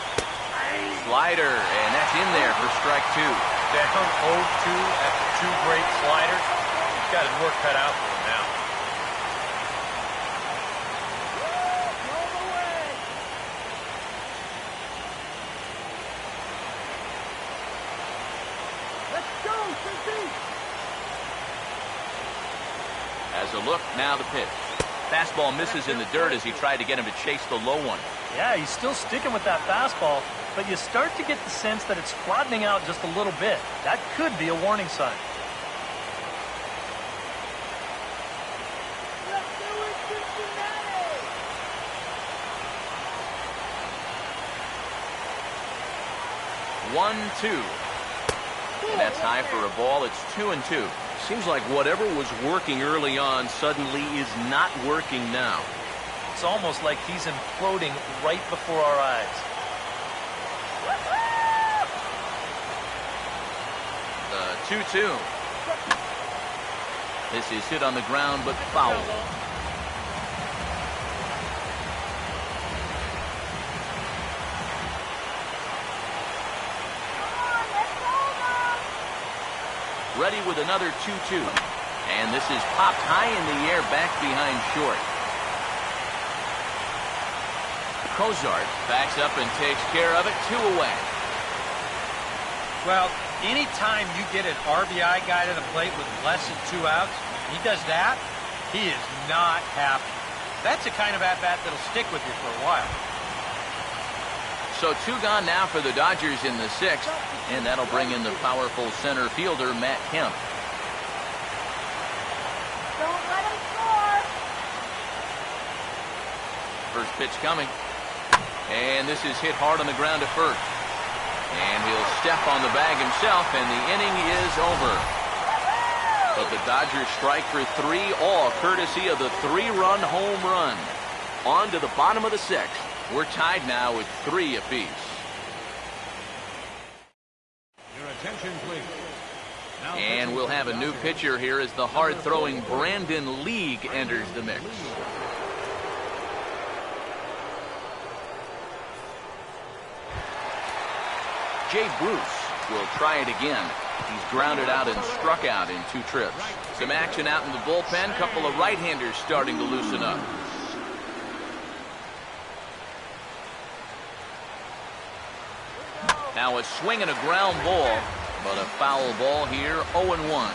Slider, and that's in there for strike 2. Down 0-2 after 2 great sliders. He's got his work cut out for him now. As a look, now the pitch. Fastball misses in the dirt as he tried to get him to chase the low one. Yeah, he's still sticking with that fastball, but you start to get the sense that it's flattening out just a little bit. That could be a warning sign. One, two. And that's high for a ball. It's 2-2. Seems like whatever was working early on suddenly is not working now. It's almost like he's imploding right before our eyes. The 2-2. This is hit on the ground, but foul. Ready with another 2-2. And this is popped high in the air back behind short. Cozart backs up and takes care of it. 2 away. Well, anytime you get an RBI guy to the plate with less than 2 outs, he does that, he is not happy. That's the kind of at-bat that'll stick with you for a while. So 2 gone now for the Dodgers in the 6th, and that'll bring in the powerful center fielder, Matt Kemp. Don't let him score. First pitch coming. And this is hit hard on the ground to first. And he'll step on the bag himself, and the inning is over. But the Dodgers strike for 3, all courtesy of the 3-run home run. On to the bottom of the 6th. We're tied now with 3 apiece. Your attention, please. Now And we'll have a new pitcher here as the hard-throwing Brandon League enters the mix. Jay Bruce will try it again. He's grounded out and struck out in 2 trips. Some action out in the bullpen. Couple of right-handers starting to loosen up. Now a swing and a ground ball, but a foul ball here, 0-1.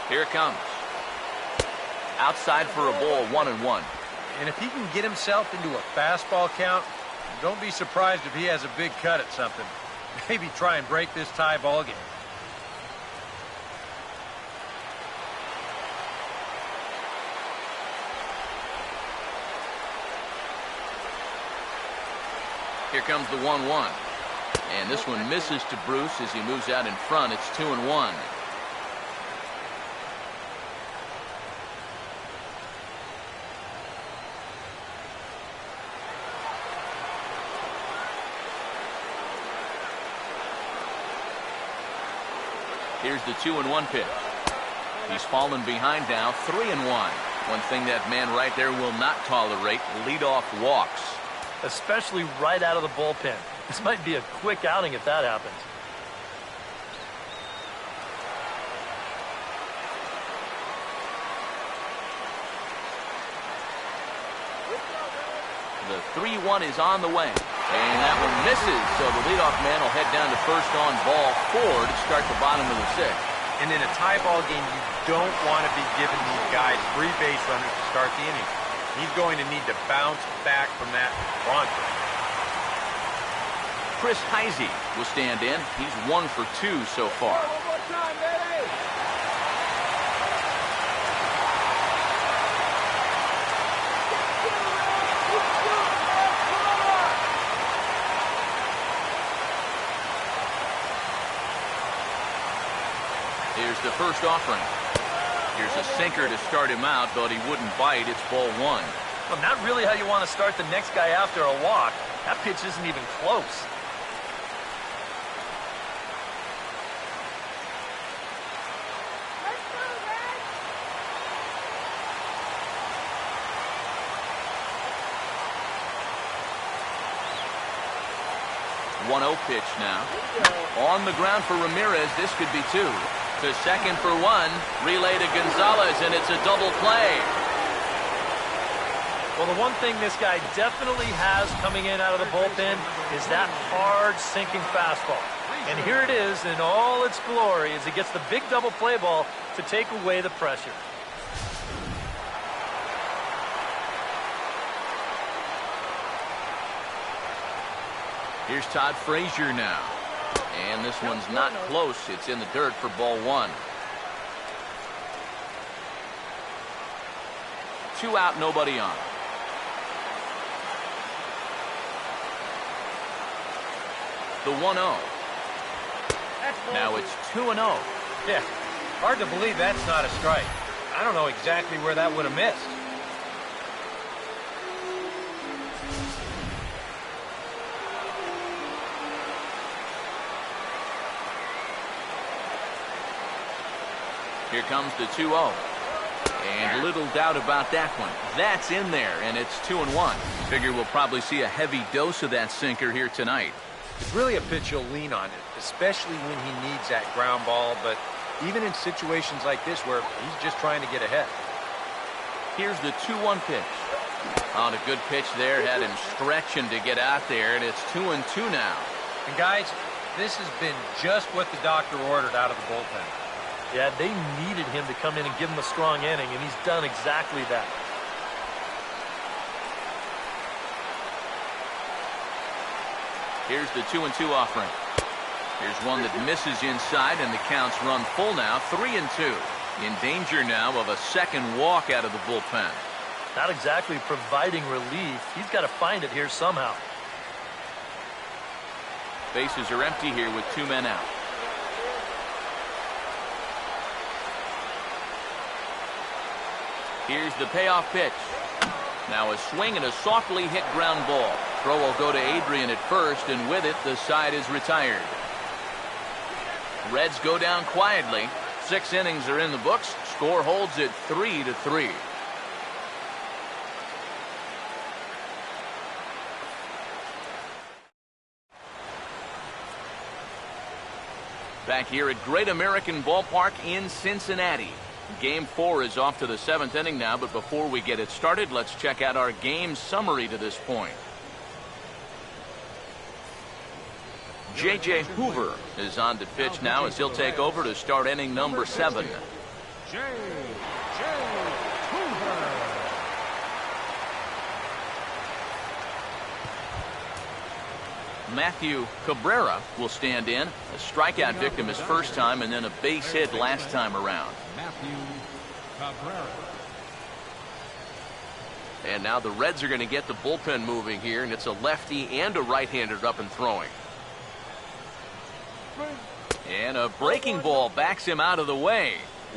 Here it comes. Outside for a ball, 1-1. And if he can get himself into a fastball count, don't be surprised if he has a big cut at something. Maybe try and break this tie ball game. Here comes the 1-1. And this one misses to Bruce as he moves out in front. It's 2-1. Here's the 2-1 pitch. He's fallen behind now, 3-1. One thing that man right there will not tolerate, leadoff walks. Especially right out of the bullpen. This might be a quick outing if that happens. The 3-1 is on the way. And that one misses, so the leadoff man will head down to first on ball 4 to start the bottom of the 6th. And in a tie ball game, you don't want to be giving these guys 3 base runners to start the inning. He's going to need to bounce back from that pronto. Chris Heisey will stand in. He's 1 for 2 so far. One more time, baby. Here's the first offering. Here's a sinker to start him out, but he wouldn't bite. It's ball 1. Well, not really how you want to start the next guy after a walk. That pitch isn't even close. Let's go, Red. 1-0 pitch now. On the ground for Ramirez. This could be 2. To second for 1. Relay to Gonzalez, and it's a double play. Well, the one thing this guy definitely has coming in out of the bullpen is that hard sinking fastball. And here it is in all its glory as he gets the big double play ball to take away the pressure. Here's Todd Frazier now. And this one's not close. It's in the dirt for ball 1. 2 out, nobody on. The 1-0. Now it's 2-0. Yeah, hard to believe that's not a strike. I don't know exactly where that would have missed. Here comes the 2-0. And little doubt about that one. That's in there, and it's 2-1. Figure we'll probably see a heavy dose of that sinker here tonight. It's really a pitch you'll lean on it, especially when he needs that ground ball, but even in situations like this where he's just trying to get ahead. Here's the 2-1 pitch. On a good pitch there, had him stretching to get out there, and it's 2-2 now. And guys, this has been just what the doctor ordered out of the bullpen. Yeah, they needed him to come in and give him a strong inning, and he's done exactly that. Here's the 2-2 offering. Here's one that misses inside, and the count's run full now, 3-2. In danger now of a second walk out of the bullpen. Not exactly providing relief. He's got to find it here somehow. Bases are empty here with 2 men out. Here's the payoff pitch. Now a swing and a softly hit ground ball. Throw will go to Adrian at first, and with it, the side is retired. Reds go down quietly. 6 innings are in the books. Score holds at 3-3. Back here at Great American Ballpark in Cincinnati. Game 4 is off to the 7th inning now, but before we get it started, let's check out our game summary to this point. J.J. Hoover is on to pitch now as he'll take over to start inning number 7. J.J. Hoover. Matthew Cabrera will stand in. A strikeout victim his first time, and then a base hit last time around. Matthew Cabrera. And now the Reds are going to get the bullpen moving here, and it's a lefty and a right-hander up and throwing. And a breaking ball backs him out of the way.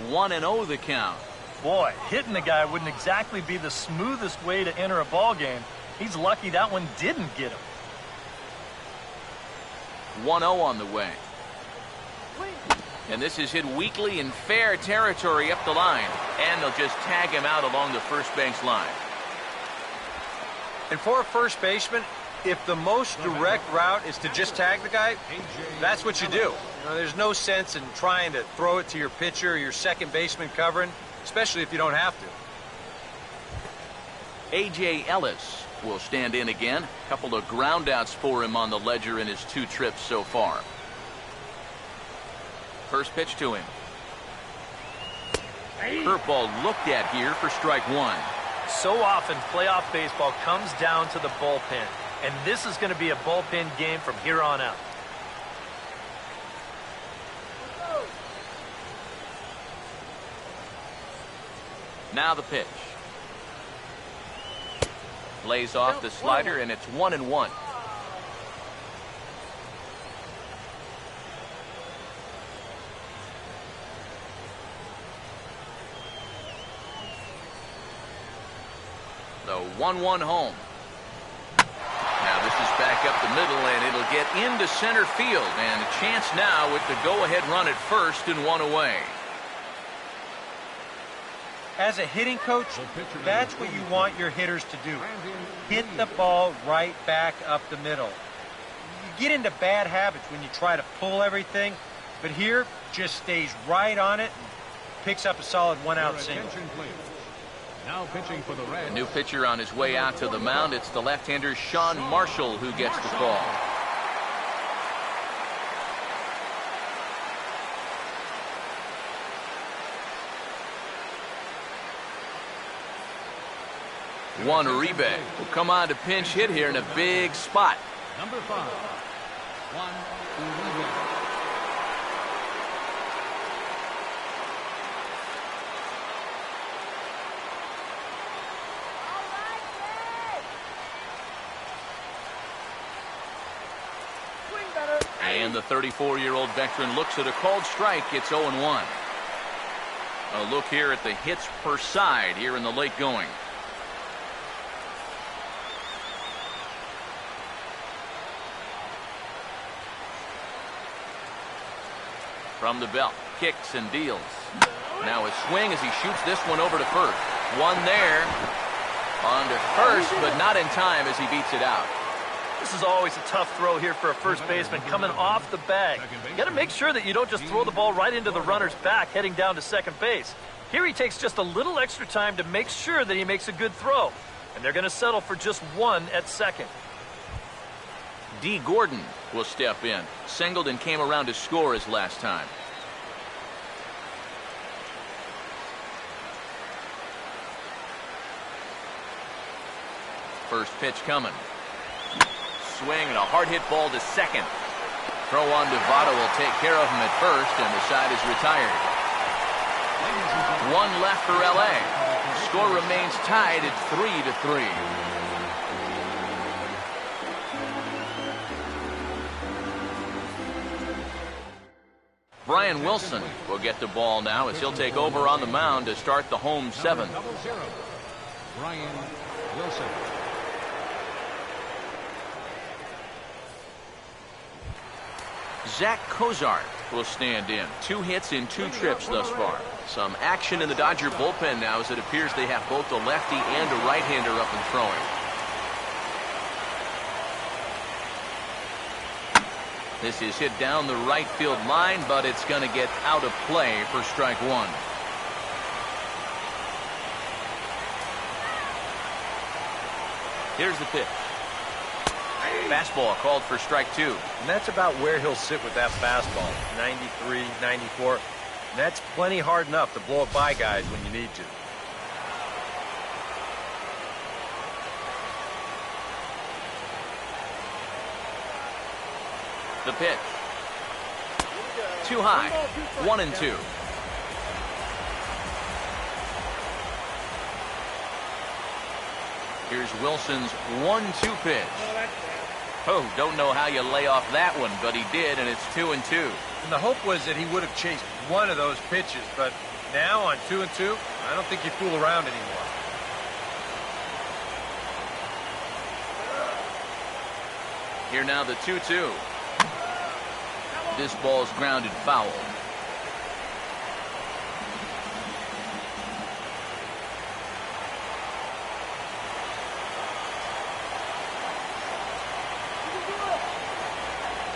1-0 the count. Boy, hitting the guy wouldn't exactly be the smoothest way to enter a ball game. He's lucky that one didn't get him. 1-0 on the way. And this is hit weakly in fair territory up the line. And they'll just tag him out along the first base line. And for a first baseman, if the most direct route is to just tag the guy, that's what you do. You know, there's no sense in trying to throw it to your pitcher or your second baseman covering, especially if you don't have to. A.J. Ellis will stand in again. A couple of groundouts for him on the ledger in his 2 trips so far. First pitch to him. Curveball looked at here for strike 1. So often, playoff baseball comes down to the bullpen. And this is going to be a bullpen game from here on out. Now the pitch. Lays off the slider, and it's 1-1. The 1-1 home. Now this is back up the middle, and it'll get into center field. And a chance now with the go-ahead run at first and 1 away. As a hitting coach, that's what you want your hitters to do. Hit the ball right back up the middle. You get into bad habits when you try to pull everything, but here just stays right on it and picks up a solid 1-out single. Now pitching for the Reds. A new pitcher on his way out to the mound. It's the left-hander Sean Marshall who gets the call. Juan Uribe will come on to pinch hit here in a big spot. Number 5, Juan Uribe. And the 34-year-old veteran looks at a called strike. It's 0-1. A look here at the hits per side here in the late going. From the belt, kicks and deals. Now a swing as he shoots this one over to first. One there. On to first, but not in time as he beats it out. This is always a tough throw here for a first baseman coming off the bag. You got to make sure that you don't just throw the ball right into the runner's back heading down to second base. Here he takes just a little extra time to make sure that he makes a good throw. And they're going to settle for just 1 at second. D. Gordon will step in. Singleton came around to score his last time. First pitch coming. Swing and a hard hit ball to second. Throw on to Votto will take care of him at first, and the side is retired. One left for LA. Score remains tied at 3-3. Brian Wilson will get the ball now as he'll take over on the mound to start the home seventh. Brian Wilson. Zach Cozart will stand in. 2 hits in 2 trips thus far. Some action in the Dodger bullpen now as it appears they have both a lefty and a right-hander up and throwing. This is hit down the right field line, but it's going to get out of play for strike 1. Here's the pitch. Fastball called for strike 2. And that's about where he'll sit with that fastball. 93, 94. And that's plenty hard enough to blow it by guys when you need to. The pitch. Too high. 1-2. Here's Wilson's 1-2 pitch. Oh, don't know how you lay off that one, but he did, and it's 2-2. And the hope was that he would have chased one of those pitches, but now on 2-2, I don't think you fool around anymore. Here now the 2-2. This ball's grounded foul.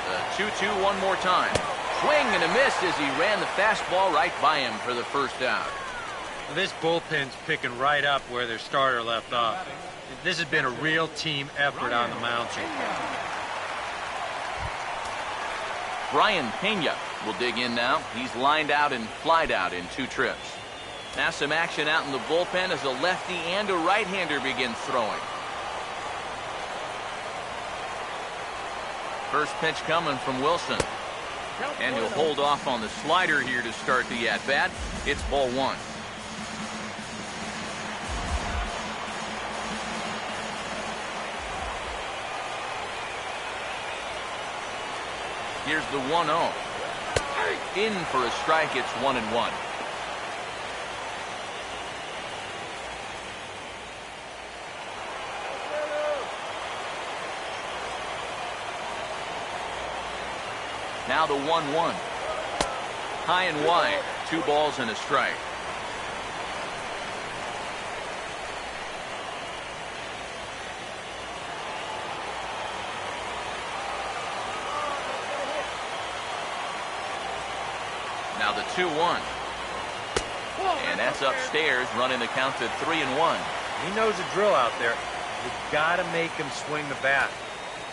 The 2-2 one more time. Swing and a miss as he ran the fastball right by him for the first out. This bullpen's picking right up where their starter left off. This has been a real team effort on the mound so far. Brian Pena will dig in now. He's lined out and flied out in 2 trips. Now some action out in the bullpen as a lefty and a right-hander begin throwing. First pitch coming from Wilson. And he'll hold off on the slider here to start the at-bat. It's ball 1. Here's the 1-0. In for a strike, it's 1-1. Now the 1-1. High and wide. 2 balls and a strike. Now the 2-1. And that's upstairs, running the count to 3-1. He knows the drill out there. You've got to make him swing the bat.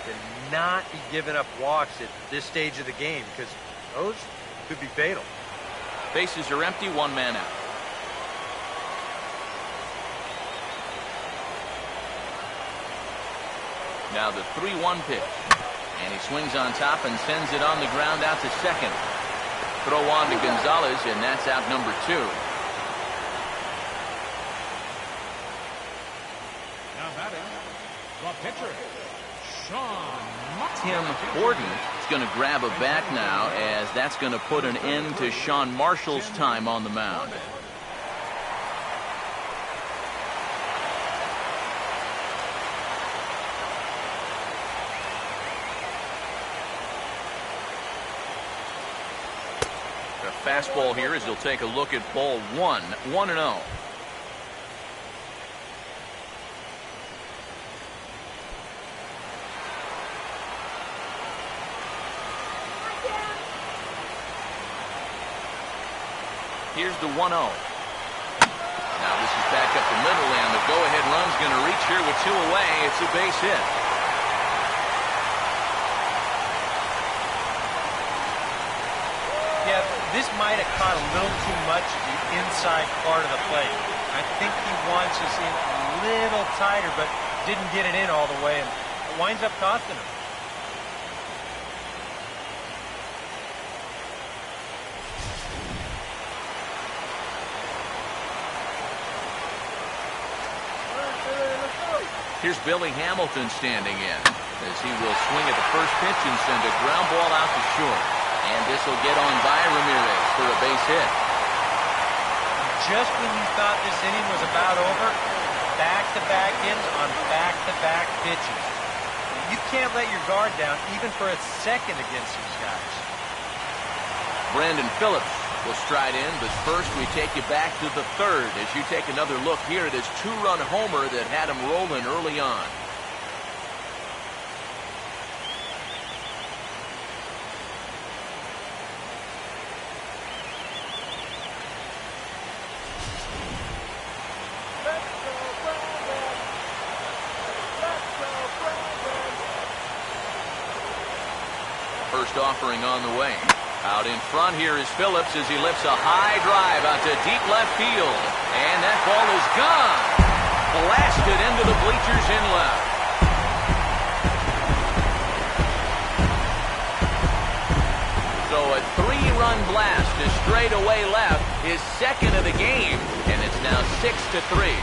To not be giving up walks at this stage of the game, because those could be fatal. Bases are empty, 1 man out. Now the 3-1 pitch. And he swings on top and sends it on the ground out to second. Throw on to Gonzalez, and that's out number 2. Now batting, the pitcher, Tim Gordon is going to grab a bat now, as that's going to put an end to Sean Marshall's time on the mound. The fastball here as he'll take a look at ball 1, 1-0. Here's the 1-0. Now this is back up the middle, and the go-ahead run's going to reach here with 2 away. It's a base hit. might have caught a little too much of the inside part of the plate. I think he wants us in a little tighter, but didn't get it in all the way, and it winds up costing him. Here's Billy Hamilton standing in as he will swing at the first pitch and send a ground ball out to short. And this will get on by Ramirez for a base hit. Just when you thought this inning was about over, back-to-back hits on back-to-back pitches. You can't let your guard down even for a second against these guys. Brandon Phillips will stride in, but first we take you back to the third as you take another look here at his two-run homer that had him rolling early on. First offering on the way. Out in front here is Phillips as he lifts a high drive out to deep left field. And that ball is gone. Blasted into the bleachers in left. So a three-run blast to straightaway left, his second of the game, and it's now 6-3.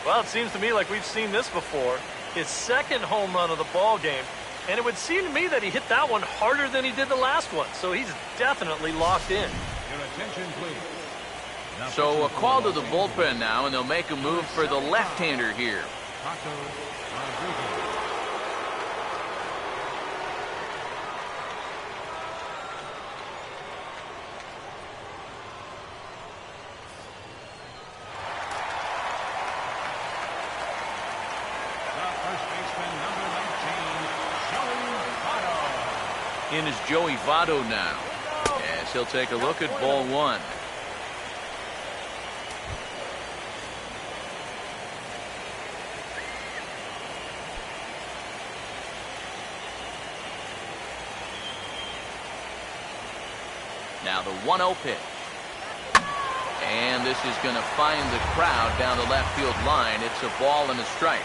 Well, it seems to me like we've seen this before. His second home run of the ball game, and it would seem to me that he hit that one harder than he did the last one. So he's definitely locked in. Your attention, please. Now So a call to the bullpen now, and they'll make a move for the left-hander here. Paco Rodriguez. In is Joey Votto now, as he'll take a look at ball one. Now the 1-0 pitch. And this is going to find the crowd down the left field line. It's a ball and a strike.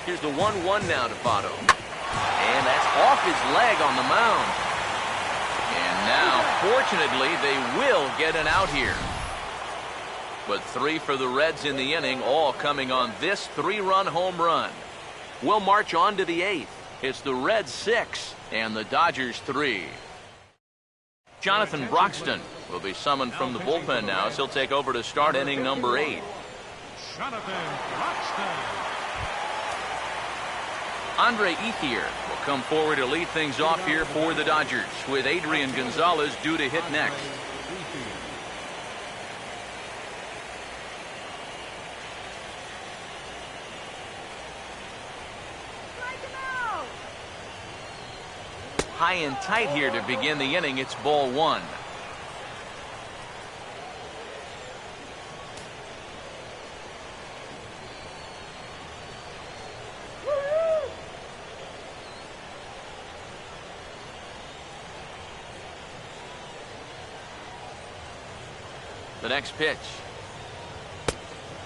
Here's the 1-1 now to Votto. And that's off his leg on the mound. And now, fortunately, they will get an out here. But 3 for the Reds in the inning, all coming on this 3-run home run. We'll march on to the 8th. It's the Reds 6 and the Dodgers 3. Jonathan Broxton will be summoned from the bullpen now as he'll take over to start inning number 8. Jonathan Broxton. Andre Ethier will come forward to lead things off here for the Dodgers, with Adrian Gonzalez due to hit next. High and tight here to begin the inning. It's ball one. The next pitch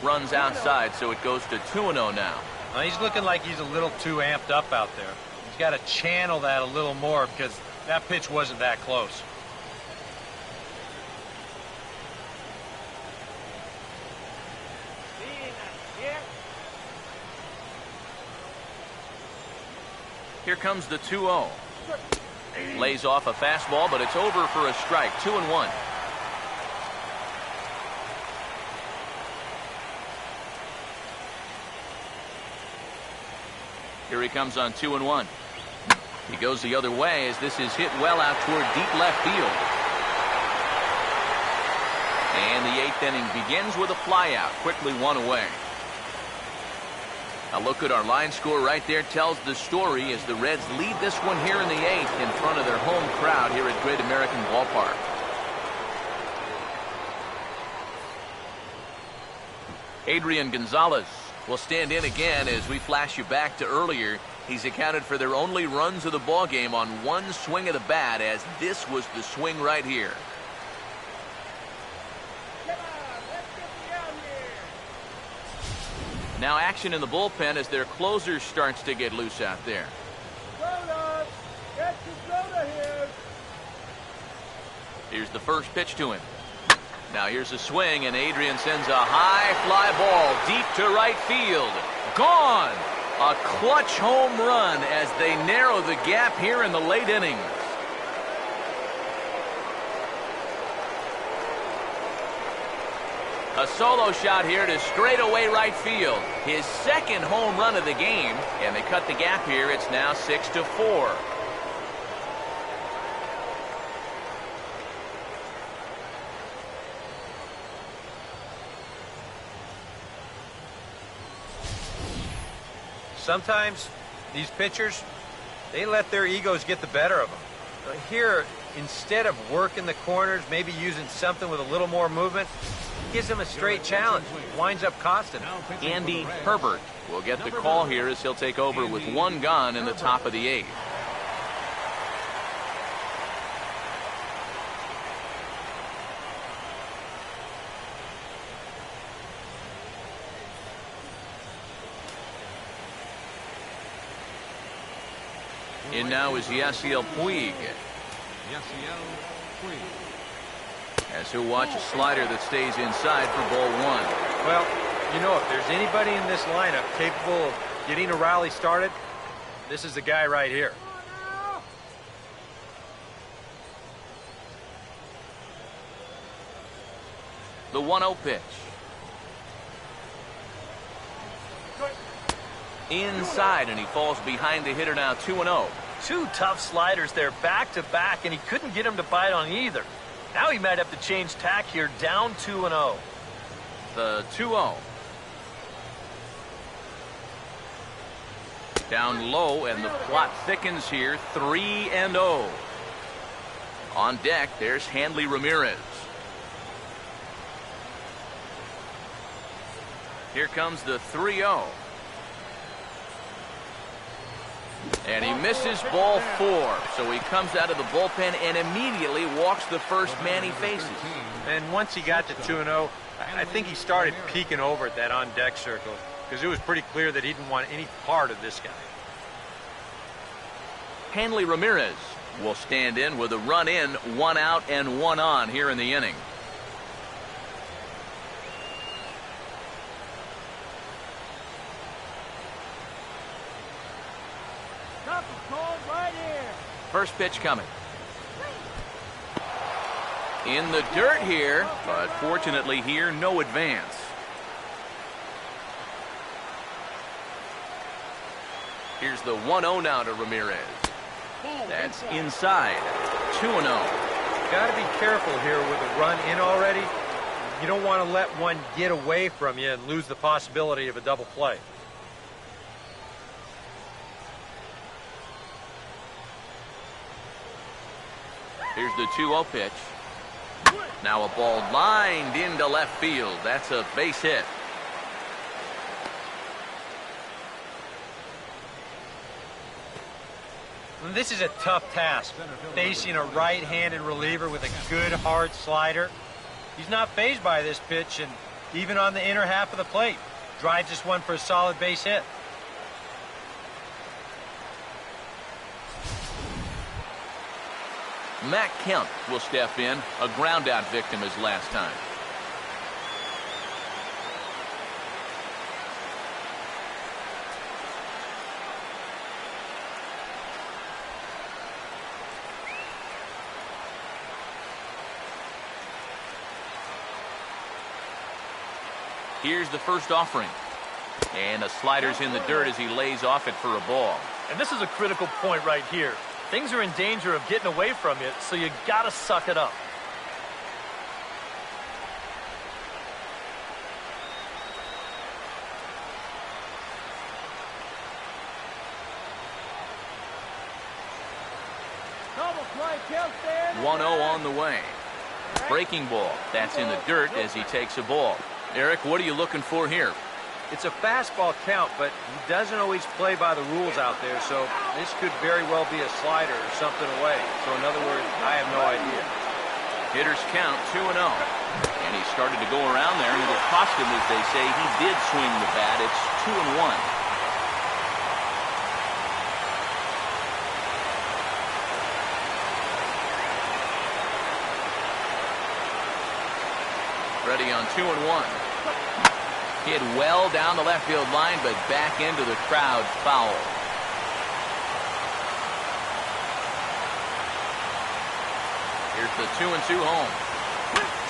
runs outside, so it goes to 2-0 now. Well, he's looking like he's a little too amped up out there. He's got to channel that a little more because that pitch wasn't that close. Here comes the 2-0. Lays off a fastball, but it's over for a strike. 2-1. Here he comes on 2-1. He goes the other way as this is hit well out toward deep left field. And the 8th inning begins with a flyout, quickly one away. A look at our line score right there tells the story as the Reds lead this one here in the 8th in front of their home crowd here at Great American Ballpark. Adrian Gonzalez will stand in again as we flash you back to earlier. He's accounted for their only runs of the ball game on one swing of the bat, as this was the swing right here. Now action in the bullpen as their closer starts to get loose out there. Here's the first pitch to him. Now here's a swing, and Adrian sends a high fly ball deep to right field. Gone! A clutch home run as they narrow the gap here in the late innings. A solo shot here to straightaway right field. His second home run of the game, and they cut the gap here. It's now 6-4. Sometimes these pitchers, they let their egos get the better of them. Here, instead of working the corners, maybe using something with a little more movement, gives them a straight challenge. Winds up costing them. Andy Herbert will get the call here as he'll take over with one gone in the top of the 8th. In now is Yasiel Puig. As he'll watch a slider that stays inside for ball 1. Well, you know, if there's anybody in this lineup capable of getting a rally started, this is the guy right here. The 1-0 pitch. Inside, and he falls behind the hitter now. 2-0. Two tough sliders there back to back, and he couldn't get him to bite on either. Now he might have to change tack here, down 2-0. The 2-0. Down low, and the plot thickens here. 3-0. On deck, there's Hanley Ramirez. Here comes the 3-0. And he misses ball 4. So he comes out of the bullpen and immediately walks the first man he faces. And once he got to 2-0, I think he started peeking over at that on-deck circle, because it was pretty clear that he didn't want any part of this guy. Hanley Ramirez will stand in with a run in, 1 out and 1 on here in the inning. First pitch coming. In the dirt here, but fortunately here, no advance. Here's the 1-0 now to Ramirez. That's inside. 2-0. Got to be careful here with a run in already. You don't want to let one get away from you and lose the possibility of a double play. Here's the 2-0 pitch. Now a ball lined into left field. That's a base hit. This is a tough task, facing a right-handed reliever with a good hard slider. He's not fazed by this pitch, and even on the inner half of the plate, drives this one for a solid base hit. Matt Kemp will step in, a ground-out victim his last time. Here's the first offering. And a slider's in the dirt as he lays off it for a ball. And this is a critical point right here. Things are in danger of getting away from you, so you got to suck it up. 1-0 on the way. Breaking ball. That's in the dirt as he takes a ball. Eric, what are you looking for here? It's a fastball count, but he doesn't always play by the rules out there, so this could very well be a slider or something away. So in other words, I have no idea. Hitters count 2-0. And he started to go around there, and it'll cost him, as they say. He did swing the bat. It's 2-1. Ready on 2-1. Hit well down the left field line, but back into the crowd, foul. Here's the 2-2 home.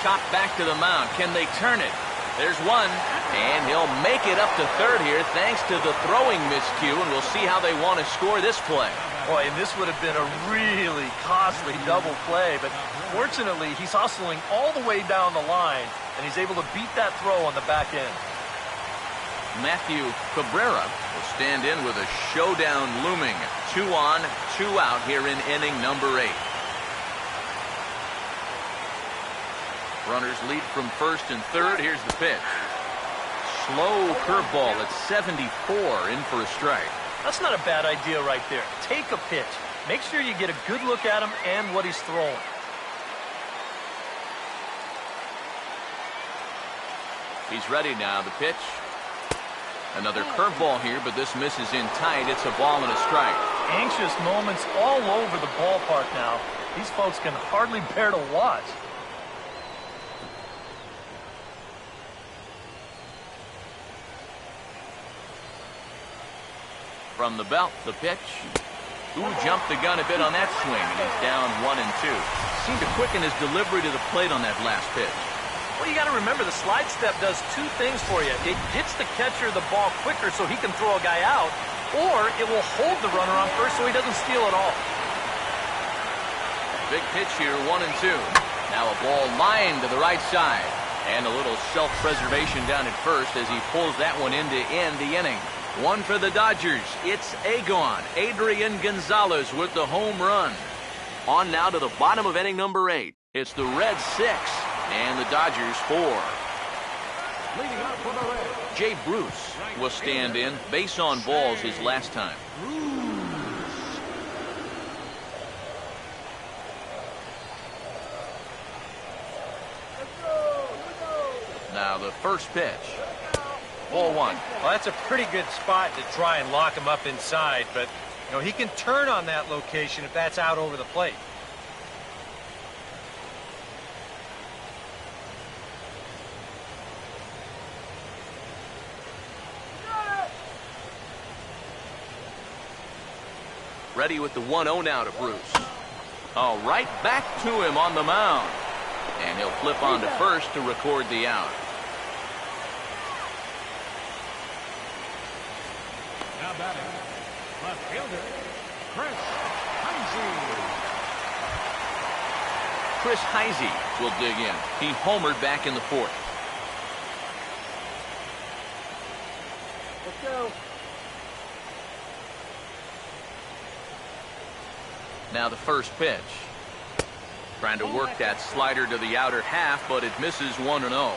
Chopped back to the mound. Can they turn it? There's one, and he'll make it up to third here thanks to the throwing miscue, and we'll see how they want to score this play. Boy, and this would have been a really costly double play, but fortunately, he's hustling all the way down the line, and he's able to beat that throw on the back end. Matthew Cabrera will stand in with a showdown looming. 2 on, 2 out here in inning number 8. Runners lead from first and third. Here's the pitch. Slow curveball at 74, in for a strike. That's not a bad idea right there. Take a pitch. Make sure you get a good look at him and what he's throwing. He's ready now. The pitch. Another curveball here, but this misses in tight. It's a ball and a strike. Anxious moments all over the ballpark now. These folks can hardly bear to watch. From the belt, the pitch. Ooh, jumped the gun a bit on that swing, and he's down 1-2. Seemed to quicken his delivery to the plate on that last pitch. Well, you got to remember the slide step does 2 things for you. It gets the catcher the ball quicker so he can throw a guy out, or it will hold the runner on first so he doesn't steal it all. Big pitch here, 1-2. Now a ball lined to the right side. And a little self-preservation down at first as he pulls that one in to end the inning. One for the Dodgers. It's Adrian Gonzalez with the home run. On now to the bottom of inning number 8. It's the Reds 6 and the Dodgers 4. Leading up for the Reds. Jay Bruce will stand in. Base on balls his last time. Now the first pitch. Ball 1. Well, that's a pretty good spot to try and lock him up inside, but you know he can turn on that location if that's out over the plate. Ready with the 1-0 now to Bruce. Oh, right back to him on the mound. And he'll flip on to first to record the out. Now batting, left fielder, Chris Heisey. Chris Heisey will dig in. He homered back in the 4th. Let's go. Now the first pitch. Trying to work that slider to the outer half, but it misses 1-0.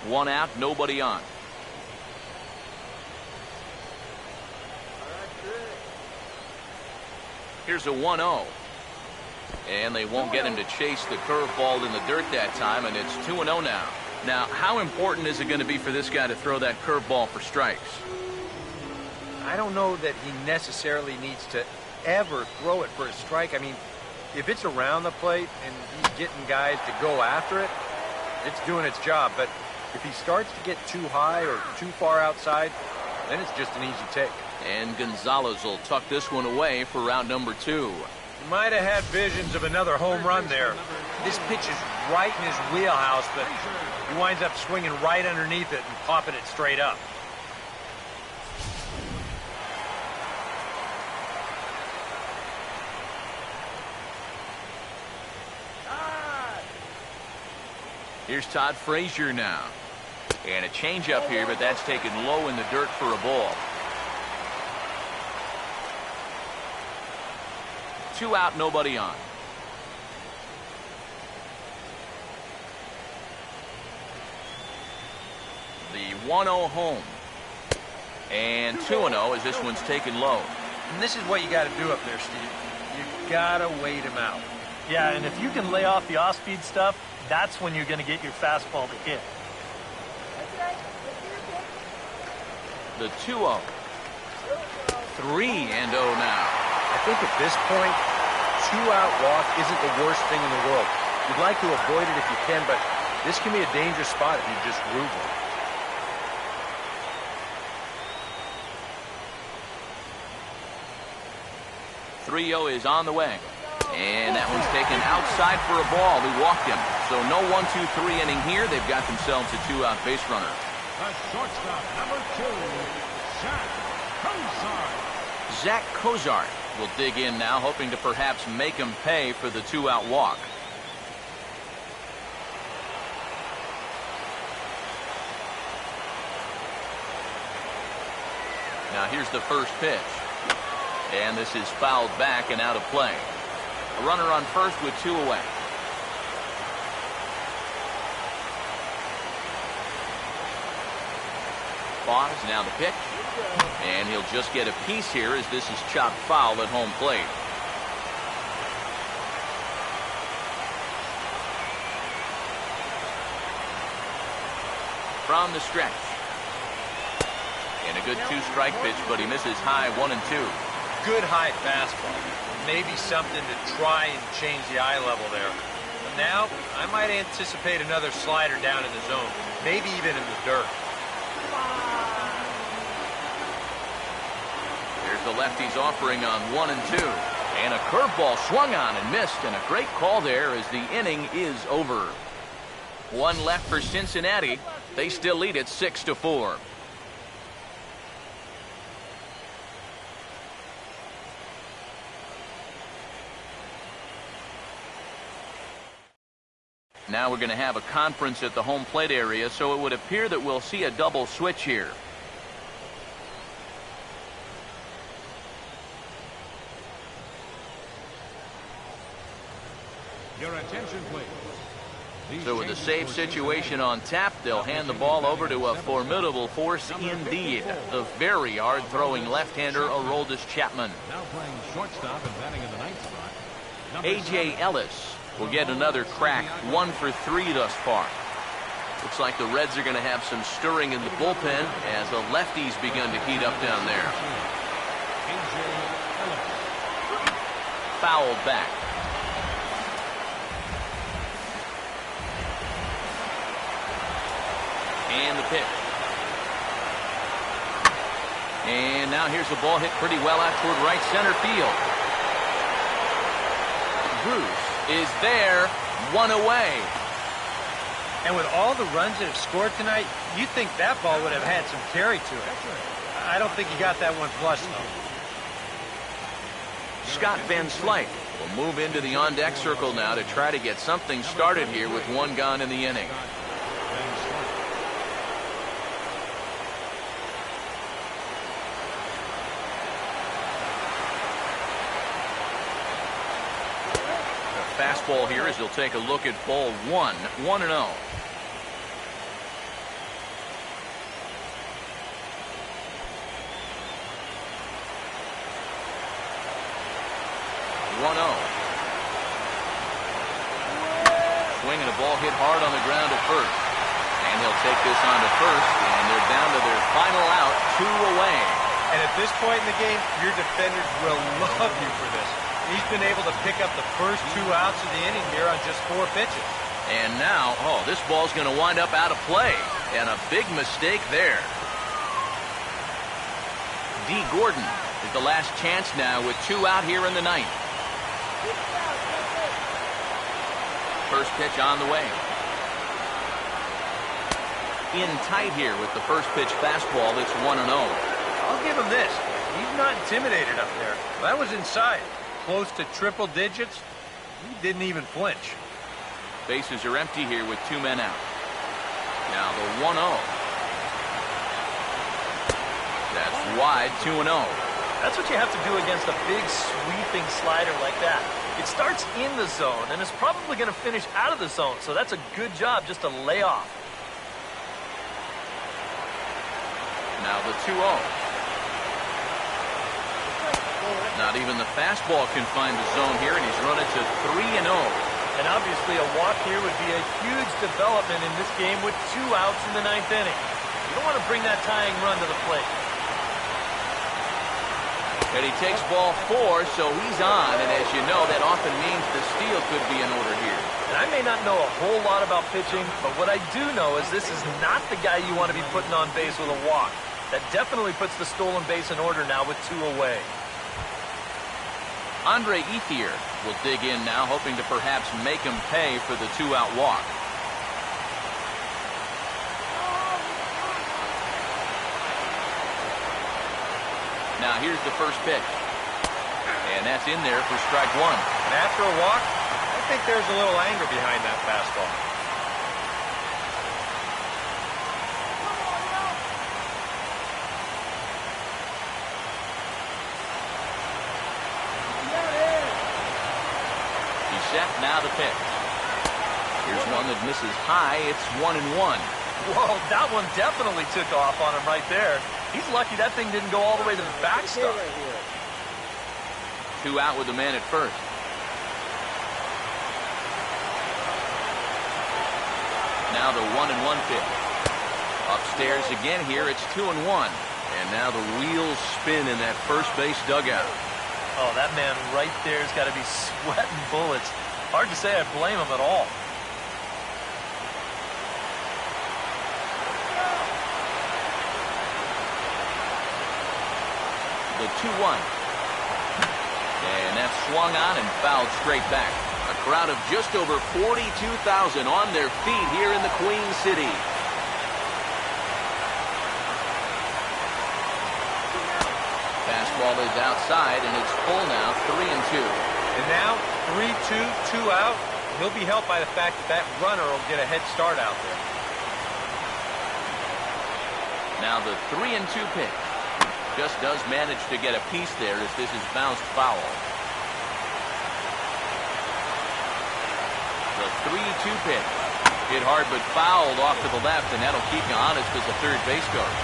1 out, nobody on. Here's a 1-0. And they won't get him to chase the curveball in the dirt that time, and it's 2-0 now. Now, how important is it going to be for this guy to throw that curveball for strikes? I don't know that he necessarily needs to ever throw it for a strike. I mean, if it's around the plate and he's getting guys to go after it, it's doing its job. But if he starts to get too high or too far outside, then it's just an easy take. And Gonzalez will tuck this one away for round number 2. He might have had visions of another home run there. This pitch is right in his wheelhouse, but he winds up swinging right underneath it and popping it straight up. Here's Todd Frazier now. And a changeup here, but that's taken low in the dirt for a ball. 2 out, nobody on. The 1-0 home. And 2-0 as this one's taken low. And this is what you got to do up there, Steve. You got to wait him out. Yeah, and if you can lay off the off-speed stuff, that's when you're going to get your fastball to hit. That's right. Let's The do it. 2-0. 3-0 now. I think at this point, 2-out walk isn't the worst thing in the world. You'd like to avoid it if you can, but this can be a dangerous spot if you just root one. 3-0 is on the way. And that one's taken outside for a ball. He walked him. So no 1-2-3 inning here. They've got themselves a 2-out base runner. The shortstop, number 2, Zach Cozart. Zach Cozart will dig in now, hoping to perhaps make him pay for the 2-out walk. Now here's the first pitch. And this is fouled back and out of play. A runner on first with 2 away. Pause, now the pitch. And he'll just get a piece here as this is chopped foul at home plate. From the stretch. And a good 2-strike pitch, but he misses high 1 and 2. Good high fastball. Maybe something to try and change the eye level there. But now, I might anticipate another slider down in the zone. Maybe even in the dirt. There's the lefty's offering on 1 and 2. And a curveball swung on and missed. And a great call there as the inning is over. 1 left for Cincinnati. They still lead it 6-4. Now we're going to have a conference at the home plate area, so it would appear that we'll see a double switch here. Your attention, please. So with a safe situation on tap, they'll hand the ball over to a formidable force indeed. The very hard-throwing left-hander, Aroldis Chapman. Now playing shortstop and batting in the 9th spot. A.J. Ellis will get another crack, 1 for 3 thus far. Looks like the Reds are going to have some stirring in the bullpen as the lefties begun to heat up down there. Fouled back. And the pitch. And now here's the ball hit pretty well out toward right center field. Bruce is there, 1 away. And with all the runs that have scored tonight, you'd think that ball would have had some carry to it. I don't think he got that one flush, though. Scott Van Slyke will move into the on-deck circle now to try to get something started here with 1 gone in the inning. Fastball here as he'll take a look at ball 1, 1-0. 1-0. Swing and a ball hit hard on the ground at first. And he'll take this on to first, and they're down to their final out, 2 away. And at this point in the game, your defenders will love you for this. He's been able to pick up the first 2 outs of the inning here on just 4 pitches. And now, this ball's going to wind up out of play. And a big mistake there. D. Gordon is the last chance now with 2 out here in the 9th. First pitch on the way. In tight here with the first pitch fastball that's 1-0. I'll give him this. He's not intimidated up there. That was inside. Close to triple digits. He didn't even flinch. Bases are empty here with 2 men out. Now the 1-0. That's wide, 2-0. That's what you have to do against a big sweeping slider like that. It starts in the zone and is probably going to finish out of the zone, so that's a good job just to lay off. Now the 2-0. Not even the fastball can find the zone here, and he's run it to 3-0. And obviously a walk here would be a huge development in this game with 2 outs in the 9th inning. You don't want to bring that tying run to the plate. And he takes ball 4, so he's on, and as you know, that often means the steal could be in order here. And I may not know a whole lot about pitching, but what I do know is this is not the guy you want to be putting on base with a walk. That definitely puts the stolen base in order now with 2 away. Andre Ethier will dig in now, hoping to perhaps make him pay for the 2-out walk. Now here's the first pitch. And that's in there for strike 1. And after a walk, I think there's a little anger behind that fastball. He's set, now the pitch. Here's one that misses high. It's 1-1. Whoa, that one definitely took off on him right there. He's lucky that thing didn't go all the way to the backstop. 2 out with the man at first. Now the 1-1 pitch. Upstairs again here, it's 2-1. And now the wheels spin in that first base dugout. Oh, that man right there's got to be sweating bullets. Hard to say I blame him at all. The 2-1. And that's swung on and fouled straight back. A crowd of just over 42,000 on their feet here in the Queen City. Fastball is outside, and it's full now, 3-2. And now, 3-2, 2 out. He'll be helped by the fact that that runner will get a head start out there. Now the 3-2 pitch. Just does manage to get a piece there as this is bounced foul. The 3-2 pitch. Hit hard but fouled off to the left, and that'll keep you honest as a third base coach.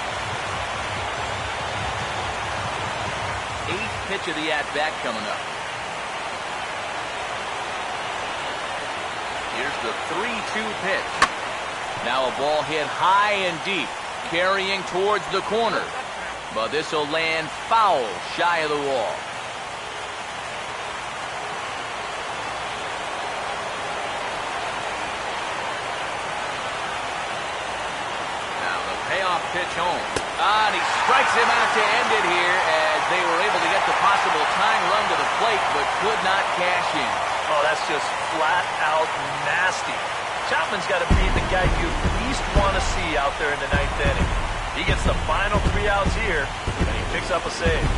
8th pitch of the at-bat coming up. Here's the 3-2 pitch. Now a ball hit high and deep, carrying towards the corner. But this will land foul shy of the wall. Now the payoff pitch home. And he strikes him out to end it here as they were able to get the possible tying run to the plate but could not cash in. Oh, that's just flat out nasty. Chapman's got to be the guy you least want to see out there in the 9th inning. He gets the final 3 outs here, and he picks up a save.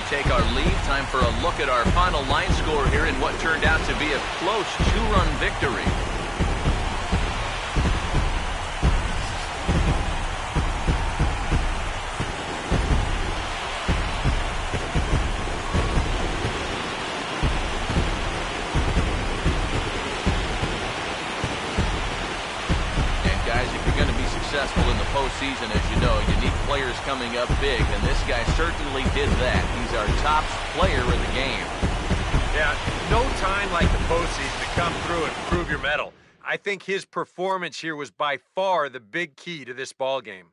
Take our lead. Time for a look at our final line score here in what turned out to be a close 2-run victory. Successful in the postseason, as you know, you need players coming up big, and this guy certainly did that. He's our top player in the game. Yeah, no time like the postseason to come through and prove your mettle. I think his performance here was by far the big key to this ball game.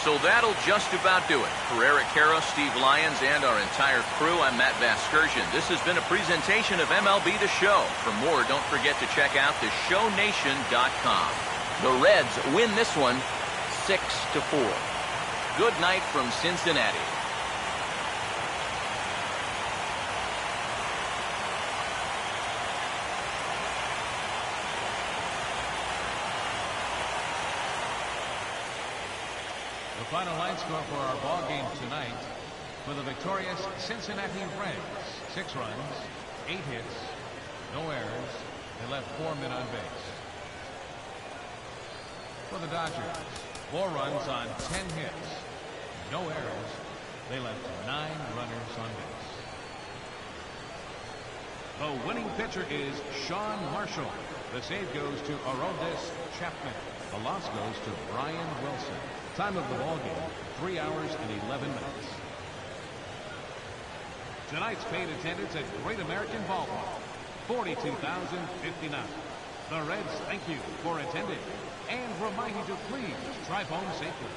So that'll just about do it. For Eric Karros, Steve Lyons, and our entire crew, I'm Matt Vasgersian. This has been a presentation of MLB The Show. For more, don't forget to check out theshownation.com. The Reds win this one 6-4. Good night from Cincinnati. The final line score for our ball game tonight for the victorious Cincinnati Reds: 6 runs, 8 hits, no errors. They left 4 men on base. For the Dodgers, 4 runs on 10 hits, no errors. They left 9 runners on base. The winning pitcher is Sean Marshall. The save goes to Aroldis Chapman. The loss goes to Brian Wilson. Time of the ball game, 3 hours and 11 minutes. Tonight's paid attendance at Great American Ballpark, 42,059. The Reds thank you for attending and remind you to please drive home safely.